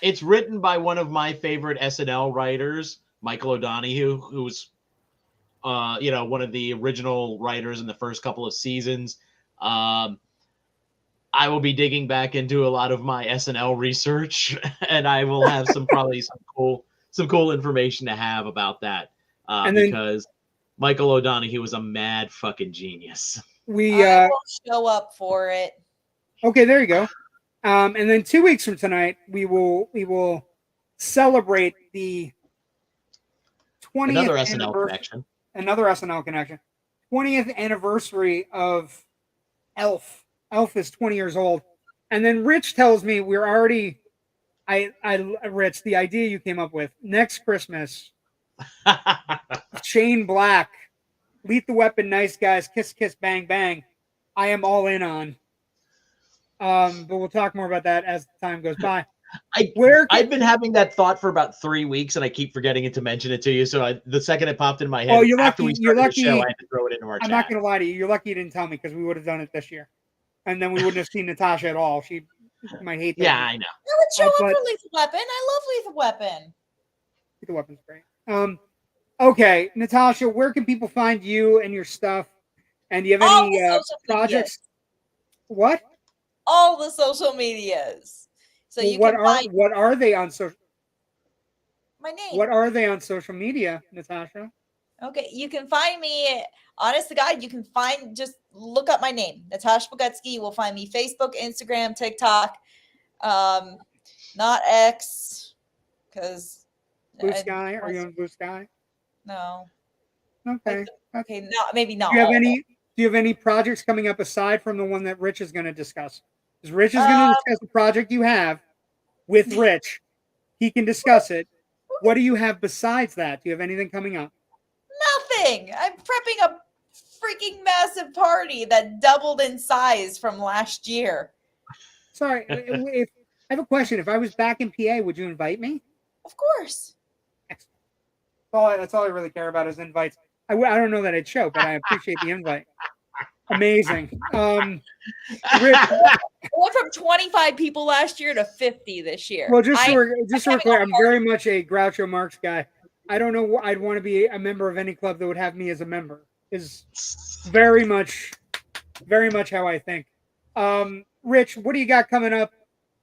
Speaker 2: It's written by one of my favorite SNL writers, Michael O'Donoghue, who's one of the original writers in the first couple of seasons. I will be digging back into a lot of my SNL research, and I will have some cool information to have about that because Michael O'Donoghue was a mad fucking genius.
Speaker 3: I will show up for it.
Speaker 1: Okay, there you go. And then 2 weeks from tonight, we will celebrate the 20th
Speaker 2: Another SNL
Speaker 1: anniversary.
Speaker 2: connection.
Speaker 1: Another SNL connection. 20th anniversary of Elf. Elf is 20 years old. And then Rich tells me we're already. Rich, the idea you came up with next Christmas. Shane Black, Lethal Weapon, Nice Guys, Kiss Kiss Bang Bang. I am all in on. But we'll talk more about that as time goes by.
Speaker 2: I've been having that thought for about 3 weeks, and I keep forgetting to mention it to you. So the second it popped in my head, after we started the show, I had to throw it into our chat.
Speaker 1: I'm not going to lie to you. You're lucky you didn't tell me because we would have done it this year. And then we wouldn't have seen Natasha at all. She might hate that.
Speaker 2: Yeah, I know.
Speaker 3: I would show up for Lethal Weapon. I love Lethal Weapon.
Speaker 1: Lethal Weapon's great. Okay, Natasha, where can people find you and your stuff? And do you have any projects? What?
Speaker 3: All the social medias. So you can find
Speaker 1: what are they on social?
Speaker 3: My name.
Speaker 1: What are they on social media, Natasha?
Speaker 3: Okay, you can find me. Honest to God, you can find. Just look up my name, Natasha Bogutsky. You will find me Facebook, Instagram, TikTok. Not X, because
Speaker 1: Blue Sky. Are you on Blue Sky?
Speaker 3: No.
Speaker 1: Okay.
Speaker 3: Okay. No, maybe not.
Speaker 1: Do you have any projects coming up aside from the one that Rich is going to discuss? Because Rich is going to discuss the project you have with Rich. He can discuss it. What do you have besides that? Do you have anything coming up?
Speaker 3: Nothing. I'm prepping a freaking massive party that doubled in size from last year.
Speaker 1: Sorry, I have a question. If I was back in PA, would you invite me?
Speaker 3: Of course.
Speaker 1: That's all I really care about is invites. I don't know that I'd show, but I appreciate the invite. Amazing. Rich,
Speaker 3: I went from 25 people last year to 50 this year.
Speaker 1: Well, just so we're clear, I'm very much a Groucho Marx guy. I don't know. I'd want to be a member of any club that would have me as a member. Is very much how I think. Rich, what do you got coming up?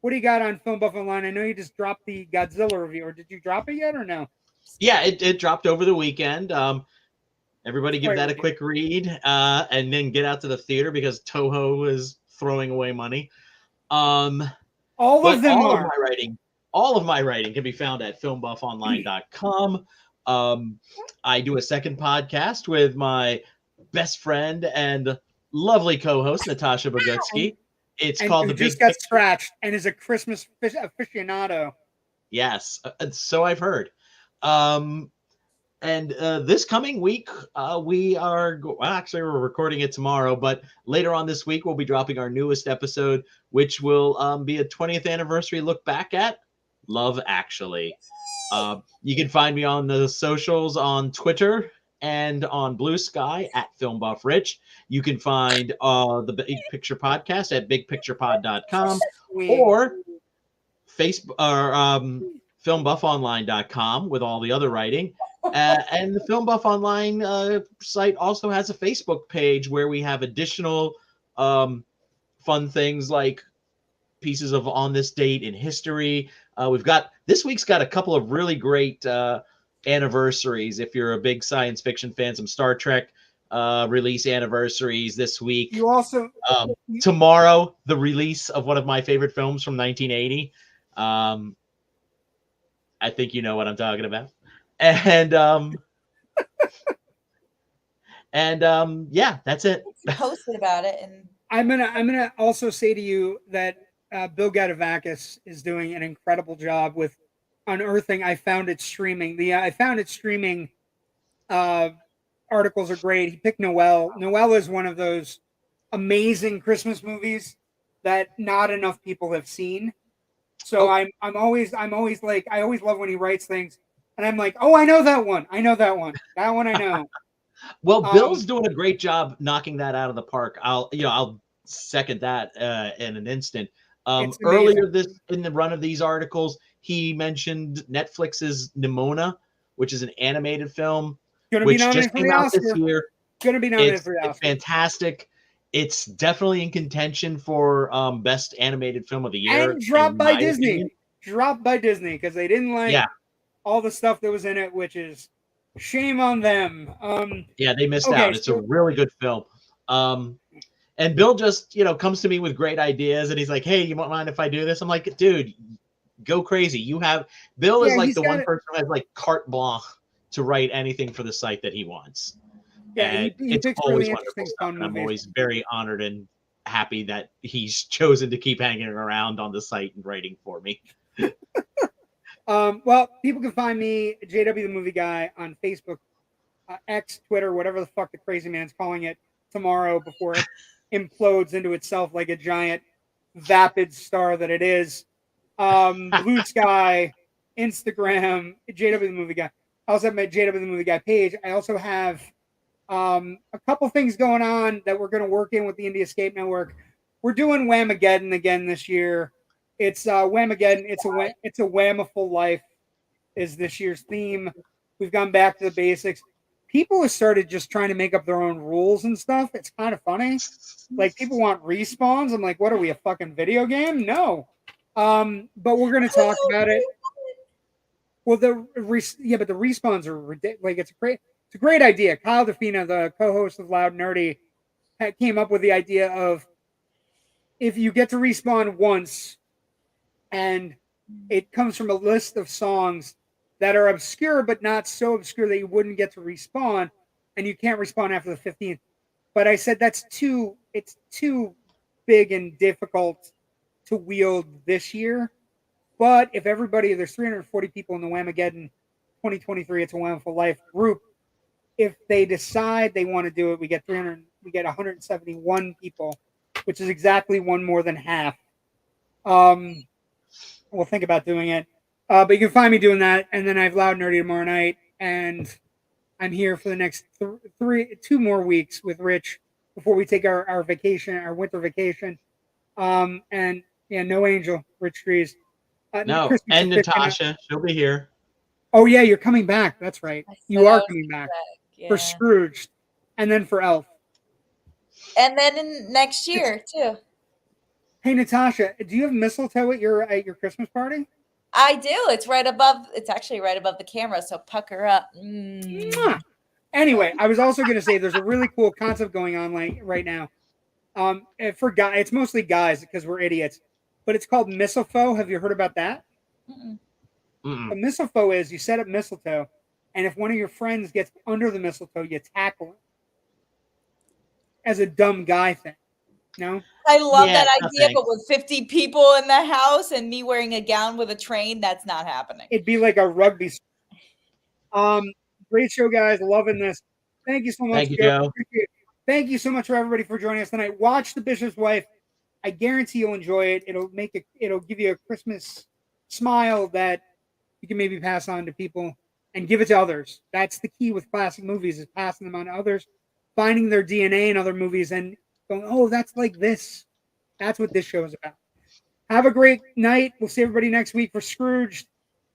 Speaker 1: What do you got on FilmBuff Online? I know you just dropped the Godzilla review, or did you drop it yet, or no?
Speaker 2: Yeah, it dropped over the weekend. Everybody give that a quick read, and then get out to the theater because Toho is throwing away money. All of my writing can be found at filmbuffonline.com. I do a second podcast with my best friend and lovely co-host Natasha Bogutsky. It's called The Big
Speaker 1: Just got scratched and is a Christmas aficionado.
Speaker 2: Yes, so I've heard. And this coming week, we're recording it tomorrow, but later on this week, we'll be dropping our newest episode, which will be a 20th anniversary look back at Love Actually. You can find me on the socials on Twitter and on Blue Sky at FilmBuffRich. You can find the Big Picture Podcast at bigpicturepod.com or Facebook or FilmBuffOnline.com with all the other writing. And the FilmBuff Online site also has a Facebook page where we have additional fun things like pieces of on this date in history. This week's got a couple of really great anniversaries. If you're a big science fiction fan, some Star Trek release anniversaries this week.
Speaker 1: You also
Speaker 2: tomorrow, the release of one of my favorite films from 1980. I think you know what I'm talking about. And yeah, that's it.
Speaker 3: Posted about it, and
Speaker 1: I'm gonna also say to you that Bill Gadavakis is doing an incredible job with unearthing. I Found It Streaming. The I Found It Streaming articles are great. He picked Noelle. Noelle is one of those amazing Christmas movies that not enough people have seen. So I'm always like, I always love when he writes things, and I'm like, oh, I know that one. That one I know.
Speaker 2: Well, Bill's doing a great job knocking that out of the park. I'll second that in an instant. Earlier in the run of these articles, he mentioned Netflix's Nimona, which is an animated film, which just came out this year.
Speaker 1: Gonna be nominated for the Oscar.
Speaker 2: It's fantastic. It's definitely in contention for best animated film of the year.
Speaker 1: And dropped by Disney. Dropped by Disney because they didn't like all the stuff that was in it, which is Shame on them.
Speaker 2: Yeah, they missed
Speaker 1: Okay,
Speaker 2: out. It's a really good film. And Bill just, comes to me with great ideas, and he's like, "Hey, you won't mind if I do this?" I'm like, "Dude, go crazy." Bill is
Speaker 1: Yeah,
Speaker 2: like
Speaker 1: he's
Speaker 2: the
Speaker 1: got
Speaker 2: one
Speaker 1: it.
Speaker 2: person who has like carte blanche to write anything for the site that he wants.
Speaker 1: Yeah,
Speaker 2: And
Speaker 1: he
Speaker 2: it's
Speaker 1: picks
Speaker 2: always
Speaker 1: really
Speaker 2: wonderful
Speaker 1: interesting,
Speaker 2: stuff.
Speaker 1: fun
Speaker 2: And I'm
Speaker 1: movies.
Speaker 2: always very honored and happy that he's chosen to keep hanging around on the site and writing for me.
Speaker 1: Well, people can find me, JW the Movie Guy, on Facebook, X, Twitter, whatever the fuck the crazy man's calling it, tomorrow before it implodes into itself like a giant vapid star that it is. Blue Sky, Instagram, JW the Movie Guy. I also have my JW the Movie Guy page. I also have a couple things going on that we're going to work in with the Indie Escape Network. We're doing Whamageddon again this year. It's Whamageddon. It's a Whamiful life is this year's theme. We've gone back to the basics. People have started just trying to make up their own rules and stuff. It's kind of funny. Like people want respawns. I'm like, what are we, a fucking video game? No. But we're gonna talk about it. Well, but the respawns are ridiculous. Like it's a great idea. Kyle DeFina, the co-host of Loud Nerdy, came up with the idea of if you get to respawn once, and it comes from a list of songs that are obscure but not so obscure that you wouldn't get to respawn, and you can't respawn after the 15th. But I said it's too big and difficult to wield this year. But if there's 340 people in the Whamageddon 2023, It's a Whamful Life group. If they decide they want to do it, we get 171 people, which is exactly one more than half. We'll think about doing it. But you can find me doing that, and then I have Loud Nerdy tomorrow night, and I'm here for the next 2 more weeks with Rich before we take our vacation, our winter vacation. And yeah, no Angel, Rich Drees.
Speaker 2: No,
Speaker 1: Christmas
Speaker 2: and Natasha, she'll be here.
Speaker 1: Oh yeah, you're coming back. That's right. You are coming back
Speaker 3: Yeah.
Speaker 1: for Scrooge, and then for Elf.
Speaker 3: And then next year too.
Speaker 1: Hey Natasha, do you have mistletoe at your Christmas party?
Speaker 3: I do. It's actually right above the camera, so pucker up.
Speaker 1: Mwah! Anyway, I was also going to say there's a really cool concept going on right now. For guys, it's mostly guys because we're idiots, but it's called mistletoe. Have you heard about that? A mistletoe is you set up mistletoe, and if one of your friends gets under the mistletoe, you tackle him as a dumb guy thing. No?
Speaker 3: I love that idea, but with 50 people in the house and me wearing a gown with a train, that's not happening.
Speaker 1: It'd be like a rugby. Great show, guys. Loving this. Thank you so much.
Speaker 2: Thank you, Joe.
Speaker 1: Thank you so much for everybody for joining us tonight. Watch The Bishop's Wife. I guarantee you'll enjoy it. It'll give you a Christmas smile that you can maybe pass on to people and give it to others. That's the key with classic movies, is passing them on to others, finding their DNA in other movies and going, oh, that's like this. That's what this show is about. Have a great night. We'll see everybody next week for Scrooge.